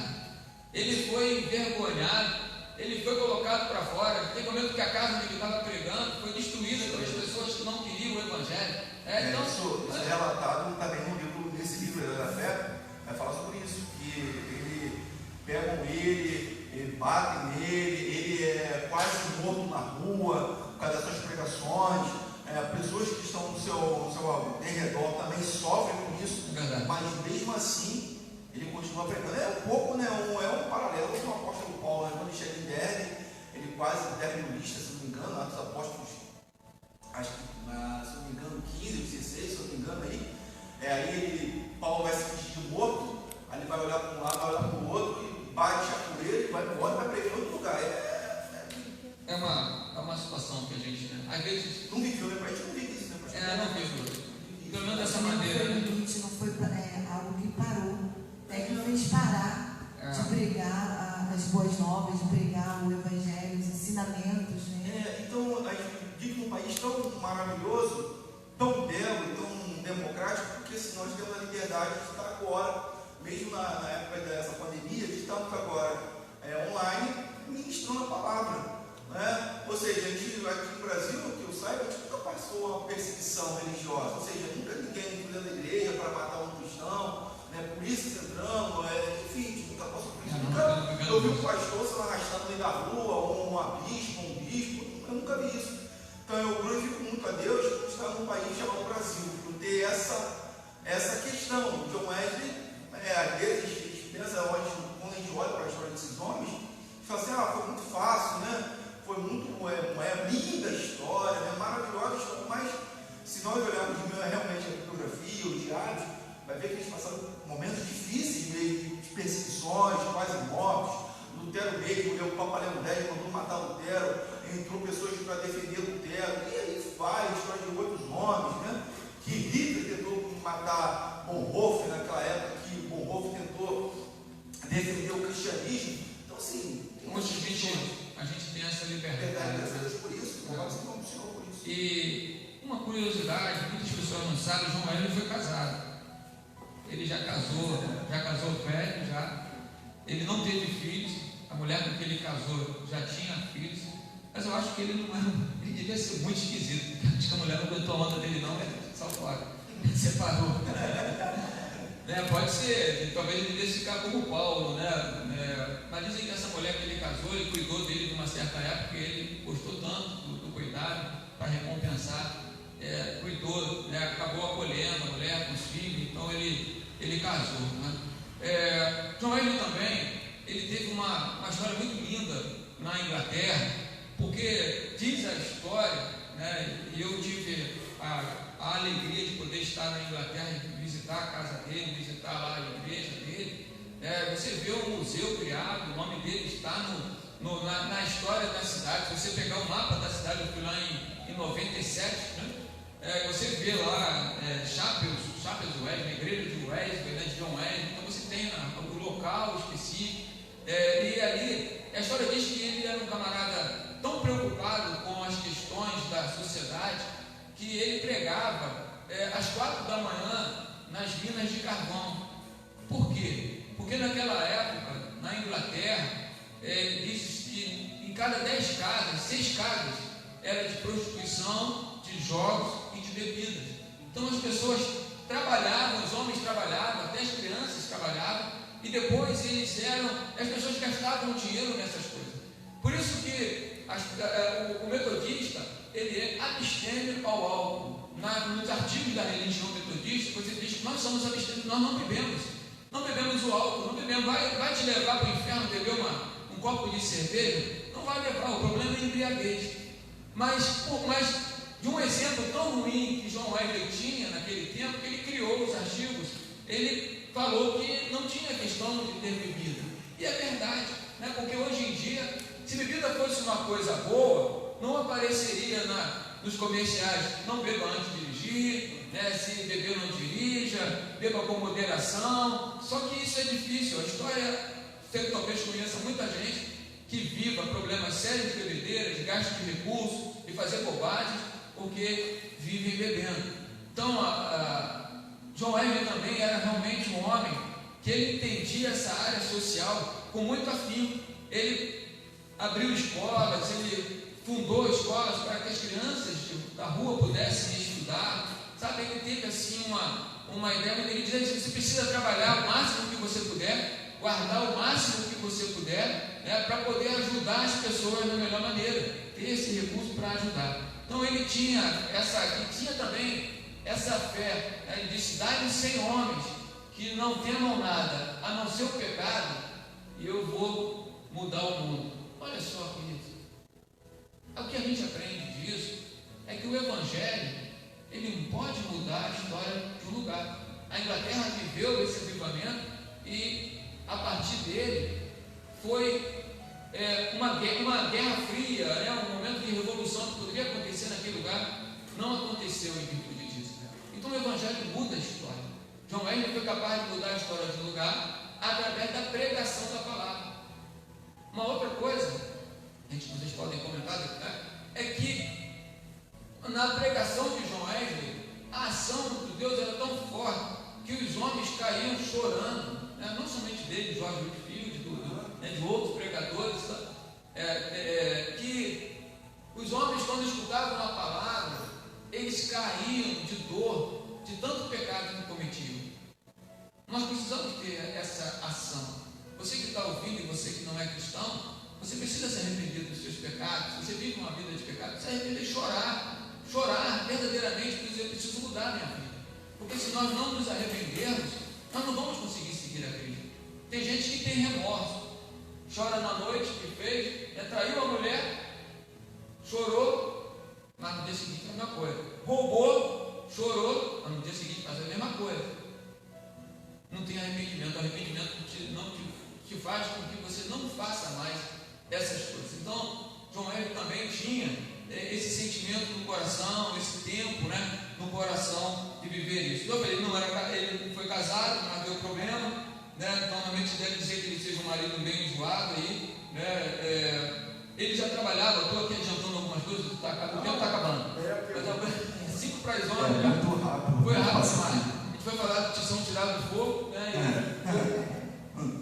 ele foi envergonhado, ele foi colocado para fora. Tem momento que a casa onde ele estava pregando foi destruída pelas pessoas que não queriam o Evangelho. Então, isso é relatado também no livro, nesse livro da Fé, vai falar sobre isso, que ele pegam ele batem nele, ele é quase morto na rua por causa dessas pregações. Pessoas que estão no seu derredor também sofrem com isso, mas mesmo assim ele continua pregando. É um pouco, né, é um paralelo com o apóstolo Paulo, né? Quando ele chega em Derbe, ele quase deve no lista, se não me engano, Atos Apóstolos, acho que, se não me engano, 15, 16, se não me engano, aí Paulo vai se fingir de morto, aí ele vai olhar para um lado, vai olhar para o outro, e bate a poeira, e vai embora, vai pregar em outro lugar. É uma situação que a gente, né, às vezes não viveu, né? A gente não vive isso, né? Não viveu. Pelo menos dessa maneira, né? Não foi algo que parou, que fez parar de pregar as boas novas, de pregar o Evangelho, os ensinamentos, né? Então, a gente vive num país tão maravilhoso, tão belo, tão democrático, porque se nós temos a liberdade de estar agora, mesmo na época dessa pandemia, de estarmos agora online ministrando a palavra. Né? Ou seja, a gente aqui no Brasil, que eu saiba, a gente nunca passou uma perseguição religiosa, ou seja, nunca ninguém entrou na igreja para matar um cristão, né? Polícia entrando, enfim, a gente nunca passou por isso. Nunca eu vi um pastor se arrastando no meio da rua, um bispo, eu nunca vi isso. Então eu glorifico muito a Deus por estar num país chamado Brasil, por ter essa questão. John Wesley, às vezes a gente pensa, quando a gente olha para a história desses homens, a gente fala assim: foi muito fácil, né? Foi muito linda a história, né? Maravilhosa a história, mas se nós olharmos realmente a bibliografia, os diários, vai ver que eles passaram momentos difíceis, meio de perseguições, quase mortos. Lutero mesmo, o Papa Leão X mandou matar Lutero, entrou pessoas para defender Lutero, e aí vai a história de outros homens, né? Que Hitler tentou matar Bonhoeffer naquela época, que Bonhoeffer tentou defender o cristianismo. Então, assim, a gente tem essa liberdade. Por isso, por isso. E uma curiosidade, muitas pessoas não sabem, João Wesley foi casado. Ele já casou velho, já. Ele não teve filhos, a mulher com que ele casou já tinha filhos, mas eu acho que ele não era, ele devia ser muito esquisito, porque acho que a mulher não aguentou a onda dele não, só fora, ele separou. Pode ser, talvez ele devesse ficar como Paulo, né? Mas dizem que essa mulher que ele casou, ele cuidou dele de uma certa época, ele gostou tanto do cuidado para recompensar, cuidou, né? Acabou acolhendo a mulher com os filhos, então ele casou, né? John Wesley também, ele teve uma história muito linda na Inglaterra, porque diz a história, né? E eu tive a alegria de poder estar na Inglaterra e visitar a casa dele, visitar lá a igreja dele. Você vê um museu criado, o nome dele está na história da cidade. Se você pegar o mapa da cidade, eu fui lá em 97, né? Você vê lá Chapels Wesley, a igreja de Wesley, né, de John Wesley. Então você tem o local específico. E ali a história diz que ele era um camarada tão preocupado com as questões da sociedade que ele pregava às 4 da manhã nas minas de carvão. Por quê? Porque naquela época, na Inglaterra, diz que em cada 10 casas, 6 casas eram de prostituição, de jogos e de bebidas. Então as pessoas trabalhavam, os homens trabalhavam, até as crianças trabalhavam, e depois as pessoas gastavam dinheiro nessas coisas. Por isso que o metodista, ele é abstêmio ao álcool. Nos artigos da religião metodista, você diz que nós somos abstêmios, nós não bebemos. Não bebemos o álcool, não bebemos. Vai te levar para o inferno beber um copo de cerveja? Não vai levar, o problema é a embriaguez. Mas de um exemplo tão ruim que John Wesley tinha naquele tempo, que ele criou os artigos, ele falou que não tinha questão de ter bebida. E é verdade, né? Porque hoje em dia, se bebida fosse uma coisa boa, não apareceria nos comerciais, não beba antes de dirigir, né? Se beber não dirija, beba com moderação. Só que isso é difícil. A história, você talvez conheça muita gente que viva problemas sérios de bebedeira, de gasto de recursos, de fazer bobagens, porque vivem bebendo. Então, John Wesley também era realmente um homem que ele entendia essa área social com muito afinco. Ele abriu escolas, ele fundou escolas para que as crianças da rua pudessem estudar. Sabe, ele teve assim uma ideia, ele dizia que você precisa trabalhar o máximo que você puder, guardar o máximo que você puder, né, para poder ajudar as pessoas da melhor maneira, ter esse recurso para ajudar. Então ele tinha também essa fé, né? Ele disse: dai-me 100 homens que não temam nada, a não ser o pecado, e eu vou mudar o mundo. Olha só, queridos, o que a gente aprende disso é que o Evangelho, ele não pode mudar a história de um lugar. A Inglaterra viveu esse avivamento e a partir dele foi uma guerra fria, né? Um momento de revolução que poderia acontecer naquele lugar, não aconteceu em virtude disso. Então o Evangelho muda a história. John Wesley foi capaz de mudar a história de um lugar através da pregação da palavra. Uma outra coisa, vocês podem comentar, né? É que na pregação de John Wesley, a ação de Deus era tão forte que os homens caíam chorando, né? Não somente dele, de George Whitefield, de outros pregadores, que os homens, quando escutavam a palavra, eles caíam de dor, de tanto pecado que cometiam. Nós precisamos ter essa ação. Você que está ouvindo e você que não é cristão, você precisa se arrepender dos seus pecados. Se você vive uma vida de pecado, se arrepender e chorar verdadeiramente, dizer: eu preciso mudar a minha vida. Porque se nós não nos arrependermos, nós não vamos conseguir seguir a Cristo. Tem gente que tem remorso, chora na noite que fez, traiu a mulher, chorou, mas no dia seguinte faz a mesma coisa. Roubou, chorou, mas no dia seguinte faz a mesma coisa. Não tem arrependimento. O arrependimento não te faz com que você não faça mais essas coisas. Então, John Wesley também tinha esse sentimento no coração, esse tempo, né, no coração de viver isso. Então, ele não foi casado, mas deu problema, né? Então, normalmente deve dizer que ele seja um marido bem enjoado aí, né? Ele já trabalhava, estou aqui adiantando algumas coisas, o tempo está acabando. 5 para as 11, muito rápido. Foi rápido demais. A gente foi falar de tição tirado do fogo, né? O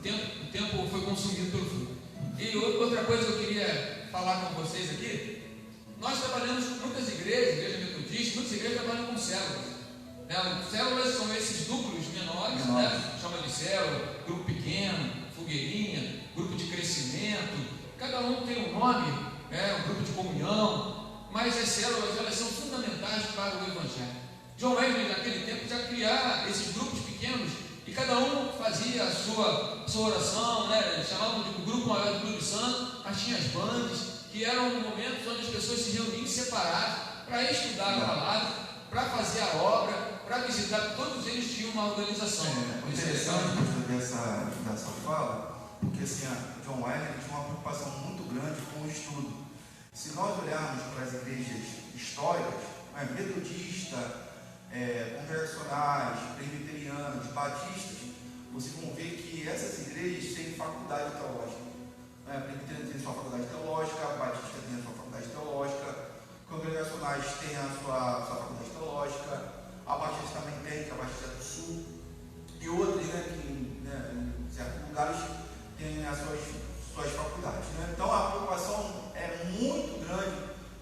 tempo foi consumido pelo fogo. E outra coisa que eu queria falar com vocês aqui, nós trabalhamos com muitas igrejas, igreja metodista, muitas igrejas trabalham com células. Né? Células são esses núcleos menores, né? Chama de célula, grupo pequeno, fogueirinha, grupo de crescimento. Cada um tem um nome, um grupo de comunhão, mas as células, elas são fundamentais para o Evangelho. John Wesley, naquele tempo, já criava esses grupos pequenos e cada um fazia a sua oração, né? Chamavam de grupo maior do Clube Santo, mas tinha as bandas, que eram momentos onde as pessoas se reuniam separadas para estudar a palavra, para fazer a obra, para visitar. Todos eles tinham uma organização. É interessante dessa fala, porque assim, John Wesley tinha uma preocupação muito grande com o estudo. Se nós olharmos para as igrejas históricas, metodista, congregacionais, presbiterianos, batistas, vocês vão ver que essas igrejas têm faculdade teológica. Presbiteriano tem a sua faculdade teológica, batista tem a sua faculdade teológica, congregacionais têm a sua faculdade teológica, a batista também tem, que é a Batista do Sul, e outros, que em certos lugares têm as suas faculdades. Né? Então a preocupação é muito grande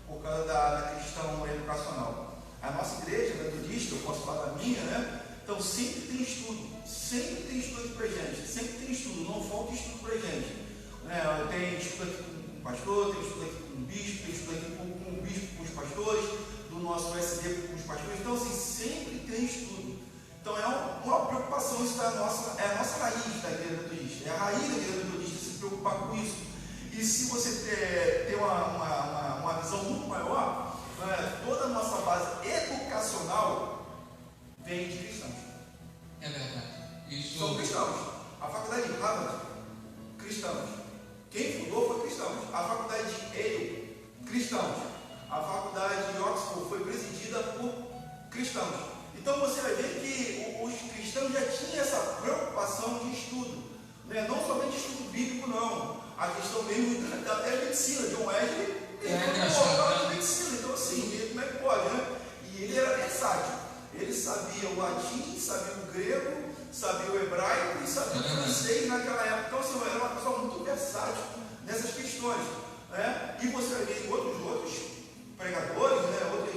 por causa da questão educacional. A nossa igreja metodista, eu posso falar da minha, sempre tem estudo para gente, sempre tem estudo, não falta estudo para gente. Tem estudo aqui com o pastor, tem estudo aqui com o bispo, tem estudo aqui com o bispo, com os pastores, do nosso SD com os pastores. Então, assim, sempre tem estudo. Então, é uma preocupação, isso é a nossa raiz da igreja metodista. É a raiz da igreja metodista se preocupar com isso. E se você ter uma visão muito maior, toda a nossa base educacional vem de cristãos. É verdade. Isso... São cristãos. A faculdade de Harvard, cristãos. Quem fundou foi cristãos. A faculdade de Yale, cristãos. A faculdade de Oxford foi presidida por cristãos. Então você vai ver que os cristãos já tinham essa preocupação de estudo, não somente estudo bíblico, não. A questão mesmo até medicina. John Wesley de medicina. Então assim, como é que pode, né? E ele era versátil. Ele sabia o latim, sabia o grego, sabia o hebraico e sabia o francês naquela época. Então assim, era uma pessoa muito versátil nessas questões. E você vai ver outros pregadores,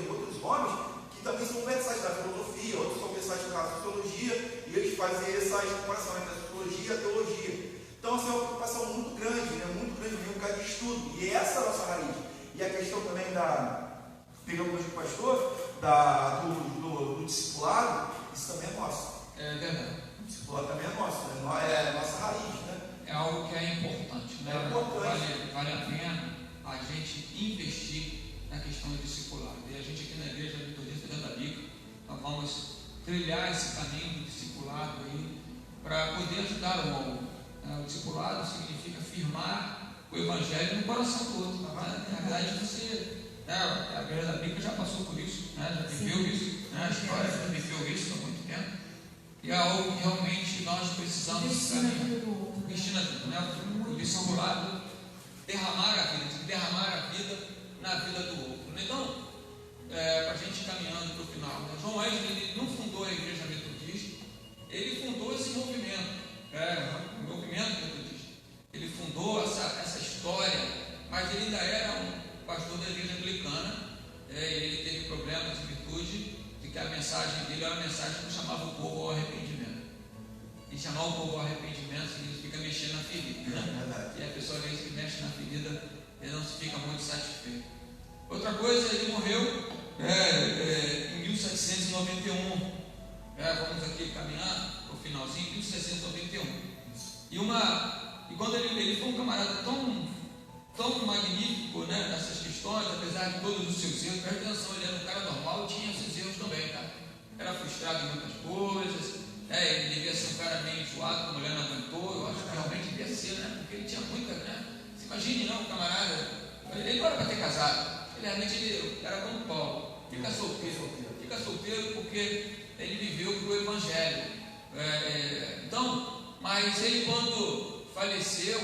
outros homens que também são versáteis da filosofia, outros são versáteis da sociologia, e eles fazem essa comparação entre a sociologia e a teologia. Então, assim, é uma preocupação muito grande mesmo, por causa de estudo, e essa é a nossa raiz. E a questão também pegando hoje o pastor, do discipulado, isso também é nosso. É verdade. O discipulado também é nosso, é a nossa raiz, né? É algo que é importante, né? É importante. Vale a pena a gente investir na questão do discipulado. E a gente aqui na igreja metodista da Bica, nós vamos trilhar esse caminho do discipulado aí para poder ajudar o aluno. O discipulado significa firmar o evangelho no coração do outro. Na verdade, a igreja da Bica já passou por isso, já viveu isso, a história já viveu isso há muito tempo. E é algo que realmente nós precisamos investir na vida, o discipulado, derramar a vida na vida do outro. Então, para a gente caminhando para o final, John Wesley ele não fundou a igreja metodista, ele fundou esse movimento, o movimento metodista. Ele fundou essa história, mas ele ainda era um pastor da igreja anglicana, e ele teve problemas em virtude de que a mensagem dele era uma mensagem que chamava o povo ao arrependimento. E chamar o povo ao arrependimento significa mexer na ferida, E a pessoa, às vezes, que mexe na ferida, ele não fica muito satisfeito. Outra coisa, ele morreu em 1791. Vamos aqui caminhar para o finalzinho, 1791. E quando ele foi um camarada tão magnífico, nessas questões, apesar de todos os seus erros, presta atenção, ele era um cara normal e tinha seus erros também, tá? Era frustrado em muitas coisas, ele devia ser um cara meio enjoado, como a mulher não aguentou, eu acho que realmente devia ser, porque ele tinha muita, Você imagine, um camarada, ele não era para ter casado, ele realmente era como Paulo, fica solteiro porque ele viveu para o Evangelho. Mas ele quando faleceu,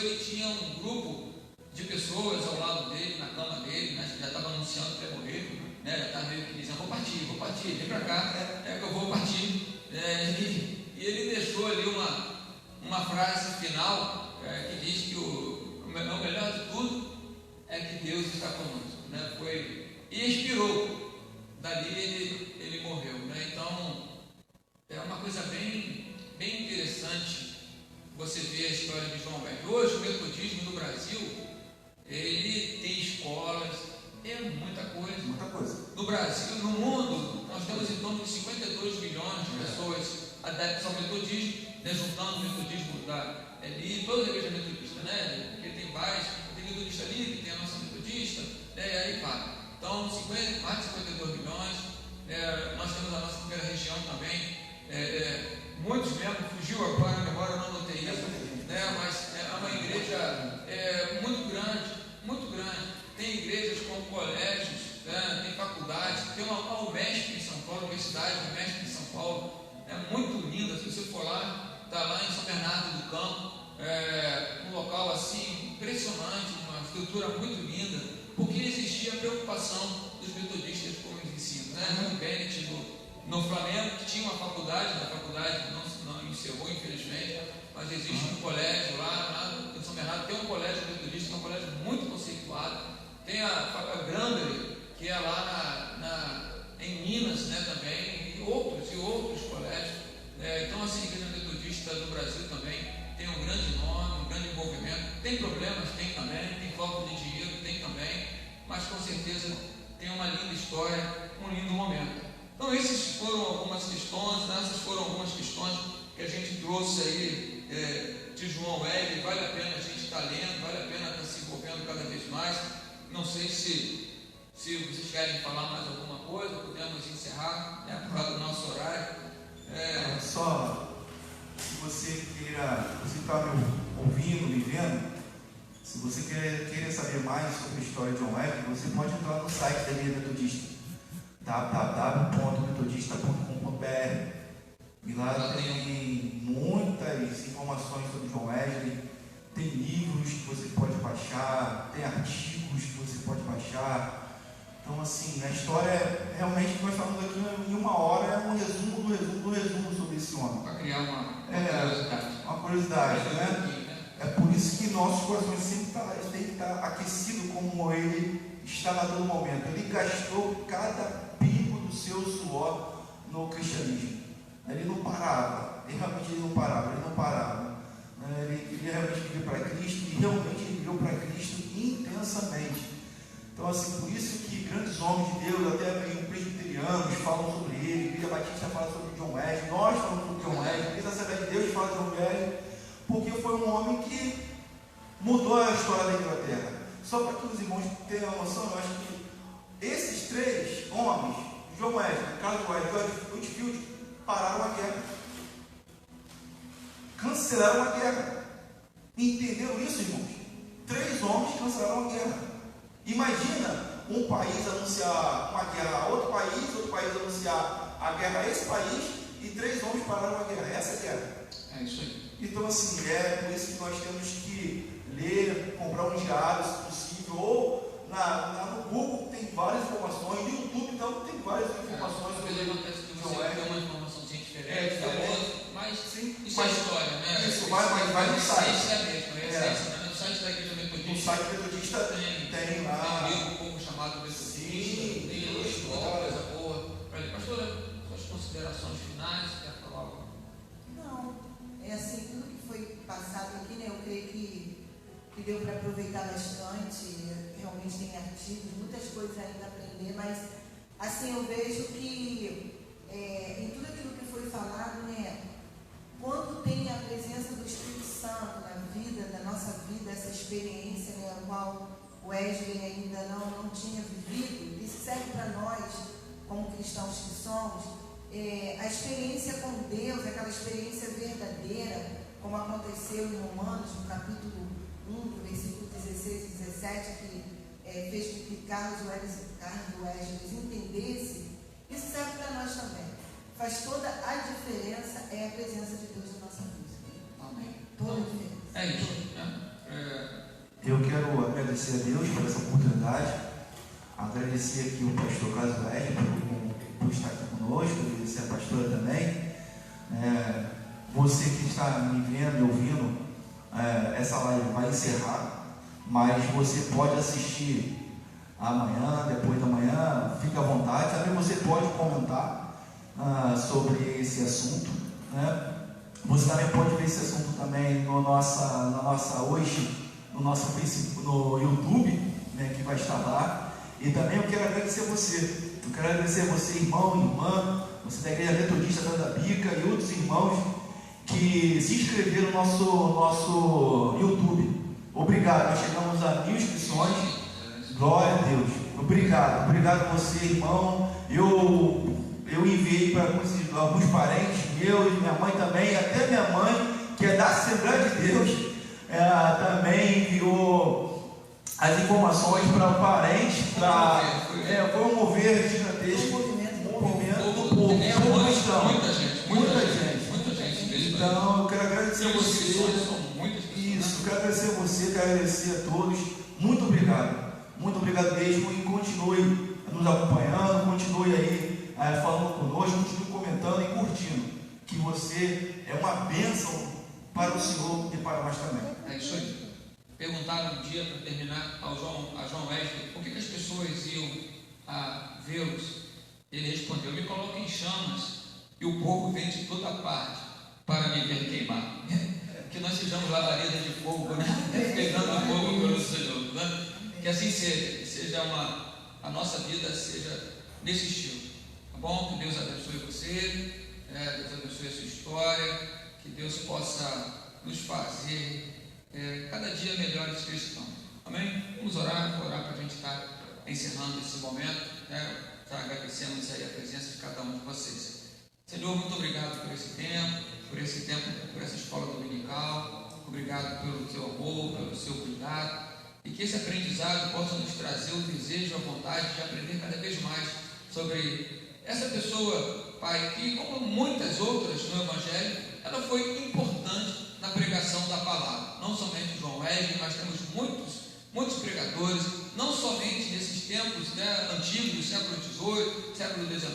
ele tinha um grupo de pessoas ao lado dele, na cama dele, já estava anunciando que ia morrer, já estava meio que dizendo, vou partir, vem para cá, que eu vou partir. E ele deixou ali uma frase final que diz que o melhor de tudo é que Deus está conosco, e expirou. Dali ele morreu, Então é uma coisa bem interessante você ver a história de João Wesley. Hoje o metodismo no Brasil, ele tem escolas, muita coisa. No Brasil, no mundo, nós temos em torno de 52 milhões de pessoas adeptas ao metodismo, juntando o metodismo e toda a igreja metodista, porque tem várias, tem metodista livre, tem a nossa metodista, aí vai. Então, mais de 52 milhões, nós temos a nossa primeira região também, muitos membros, fugiu agora a memória, eu não anotei isso, mas é uma igreja muito grande, tem igrejas com colégios, tem faculdades, tem uma UMESP em São Paulo, Universidade UMESP em São Paulo, muito linda. Se você for lá, está lá em São Bernardo do Campo, um local assim impressionante, uma estrutura muito linda, porque existia a preocupação dos metodistas com os ensinos. O Bennett no Flamengo, que tinha uma faculdade, a faculdade não encerrou, infelizmente, mas existe um colégio lá em São Bernardo, tem um colégio metodista, que é um colégio muito conceituado, tem a Granbury, que é lá em Minas, também, e outros Tem problemas? Tem também. Tem falta de dinheiro? Tem também. Mas com certeza tem uma linda história, um lindo momento. Então essas foram algumas questões, essas foram algumas questões que a gente trouxe aí de João Wesley. Vale a pena a gente estar lendo, vale a pena estar se envolvendo cada vez mais. Não sei se vocês querem falar mais alguma coisa, podemos encerrar, por causa do nosso horário. Só, se você está me ouvindo, me vendo, se você querer saber mais sobre a história de John Wesley, você pode entrar no site da Igreja Metodista, www.metodista.com.br, e lá tem muitas informações sobre John Wesley, tem livros que você pode baixar, tem artigos que você pode baixar. Então, assim, a história, realmente, que nós falamos aqui em uma hora, é um resumo sobre esse homem. Para criar uma curiosidade. Uma curiosidade, né? É por isso que nossos corações sempre têm que estar aquecidos como ele estava a todo momento. Ele gastou cada pingo do seu suor no cristianismo. Ele não parava. Ele não parava. Ele realmente viveu para Cristo e realmente viveu para Cristo intensamente. Então, assim, por isso que grandes homens de Deus, até meio presbiterianos, falam sobre ele, a Igreja Batista fala sobre John Wesley, nós falamos sobre John Wesley, a Igreja Assembleia de Deus fala de John Wesley, porque foi um homem que mudou a história da Inglaterra. Só para que os irmãos tenham uma noção, eu acho que esses três homens, John Wesley, Carlos Wesley e George Whitefield, pararam a guerra. Cancelaram a guerra. Entenderam isso, irmãos? 3 homens cancelaram a guerra. Imagina um país anunciar uma guerra a outro país anunciar a guerra a esse país e 3 homens pararam a guerra. Essa é a guerra. É isso aí. Então, assim, é por isso que nós temos que ler, comprar um diário, se possível, ou no Google tem várias informações, no YouTube então tem várias informações sobre ele. Acontece que você tem uma informação diferente da outra, mas isso é história, né? Isso vai no site. Isso é mesmo, no site da Igreja Metodista. No site Metodista tem lá. Tem um livro como chamado Metodista, tem histórias boa. Pastora, suas considerações finais, quer falar algo? Não, é assim, tudo que foi passado aqui, né, eu creio que deu para aproveitar bastante. Realmente tem artigos, muitas coisas ainda a aprender, mas assim, eu vejo que em tudo aquilo que foi falado, né, quando tem a presença do Espírito Santo na vida, na nossa vida, essa experiência, né, a qual o Wesley ainda não tinha vivido, isso serve para nós, como cristãos que somos, a experiência com Deus, aquela experiência verdadeira, como aconteceu em Romanos, no capítulo 1, do versículo 16 e 17, que fez com que Carlos Wesley entendesse, isso serve para nós também. Faz toda a diferença, é a presença de Deus na nossa vida. Amém. Toda a diferença. É isso. Eu quero agradecer a Deus por essa oportunidade, agradecer aqui o pastor Carlos Wesley por estar aqui conosco, agradecer a pastora também. Você que está me vendo e ouvindo, essa live vai encerrar, mas você pode assistir amanhã, depois da manhã, fica à vontade. Também você pode comentar sobre esse assunto, né? Você também pode ver esse assunto também no nosso Facebook, no YouTube, né, que vai estar lá. E também eu quero agradecer você. Eu quero agradecer você, irmão, irmã, você da Igreja Metodista da Bica e outros irmãos que se inscreveram no nosso YouTube. Obrigado, nós chegamos a 1000 inscrições. Glória a Deus. Obrigado a você, irmão. Eu enviei para alguns parentes meus, minha mãe também, até minha mãe, que é da Assembleia de Deus, também enviou as informações para o parente. Foi um mover gigantesco. Um movimento do povo. Muita gente. Então, eu quero agradecer a você. Isso, quero agradecer a você, quero agradecer a todos. Muito obrigado mesmo, e continue nos acompanhando, continue aí falando conosco, continue comentando e curtindo, que você é uma bênção para o Senhor e para nós também. É isso aí. Perguntaram um dia, para terminar, a João Wesley, por que as pessoas iam vê-los? Ele respondeu: me coloca em chamas e o povo vem de toda parte para me ver queimar. Que nós sejamos labaredas de fogo, né? Pegando assim seja, que seja a nossa vida seja nesse estilo, tá bom? Que Deus abençoe você, Deus abençoe a sua história, que Deus possa nos fazer cada dia melhores cristãos, amém? Vamos orar para a gente estar encerrando esse momento, agradecemos aí a presença de cada um de vocês. Senhor, muito obrigado por esse tempo, por essa escola dominical, obrigado pelo teu amor, pelo seu cuidado, e que esse aprendizado possa nos trazer o desejo, a vontade de aprender cada vez mais sobre essa pessoa, Pai, que, como muitas outras no Evangelho, ela foi importante na pregação da palavra. Não somente João Wesley, mas temos muitos pregadores, não somente nesses tempos antigos, século XVIII, século XIX,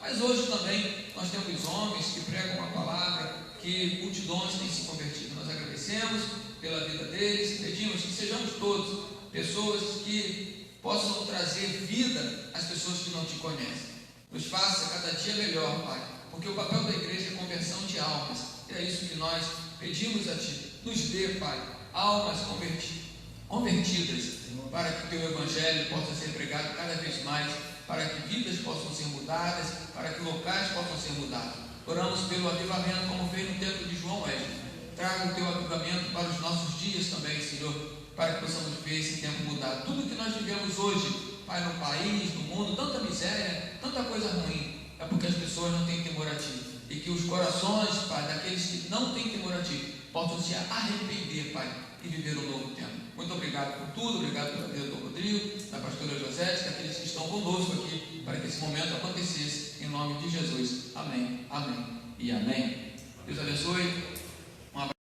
mas hoje também nós temos homens que pregam a palavra, que multidões têm se convertido. Nós agradecemos pela vida deles, pedimos que sejamos todos pessoas que possam trazer vida às pessoas que não te conhecem. Nos faça cada dia melhor, Pai, porque o papel da igreja é conversão de almas, e é isso que nós pedimos a Ti. Nos dê, Pai, almas convertidas, para que o Teu Evangelho possa ser pregado cada vez mais, para que vidas possam ser mudadas, para que locais possam ser mudados. Oramos pelo avivamento, como fez no tempo de João Wesley. Traga o Teu avivamento para os nossos dias também, Senhor, para que possamos ver esse tempo mudar. Tudo que nós vivemos hoje, Pai, no país, no mundo, tanta miséria, tanta coisa ruim, é porque as pessoas não têm temor a Ti. E que os corações, Pai, daqueles que não têm temor a Ti, possam se arrepender, Pai, e viver um novo tempo. Muito obrigado por tudo, obrigado pela vida do Rodrigo, da pastora Josete, daqueles que estão conosco aqui, para que esse momento acontecesse, em nome de Jesus. Amém, amém e amém. Deus abençoe.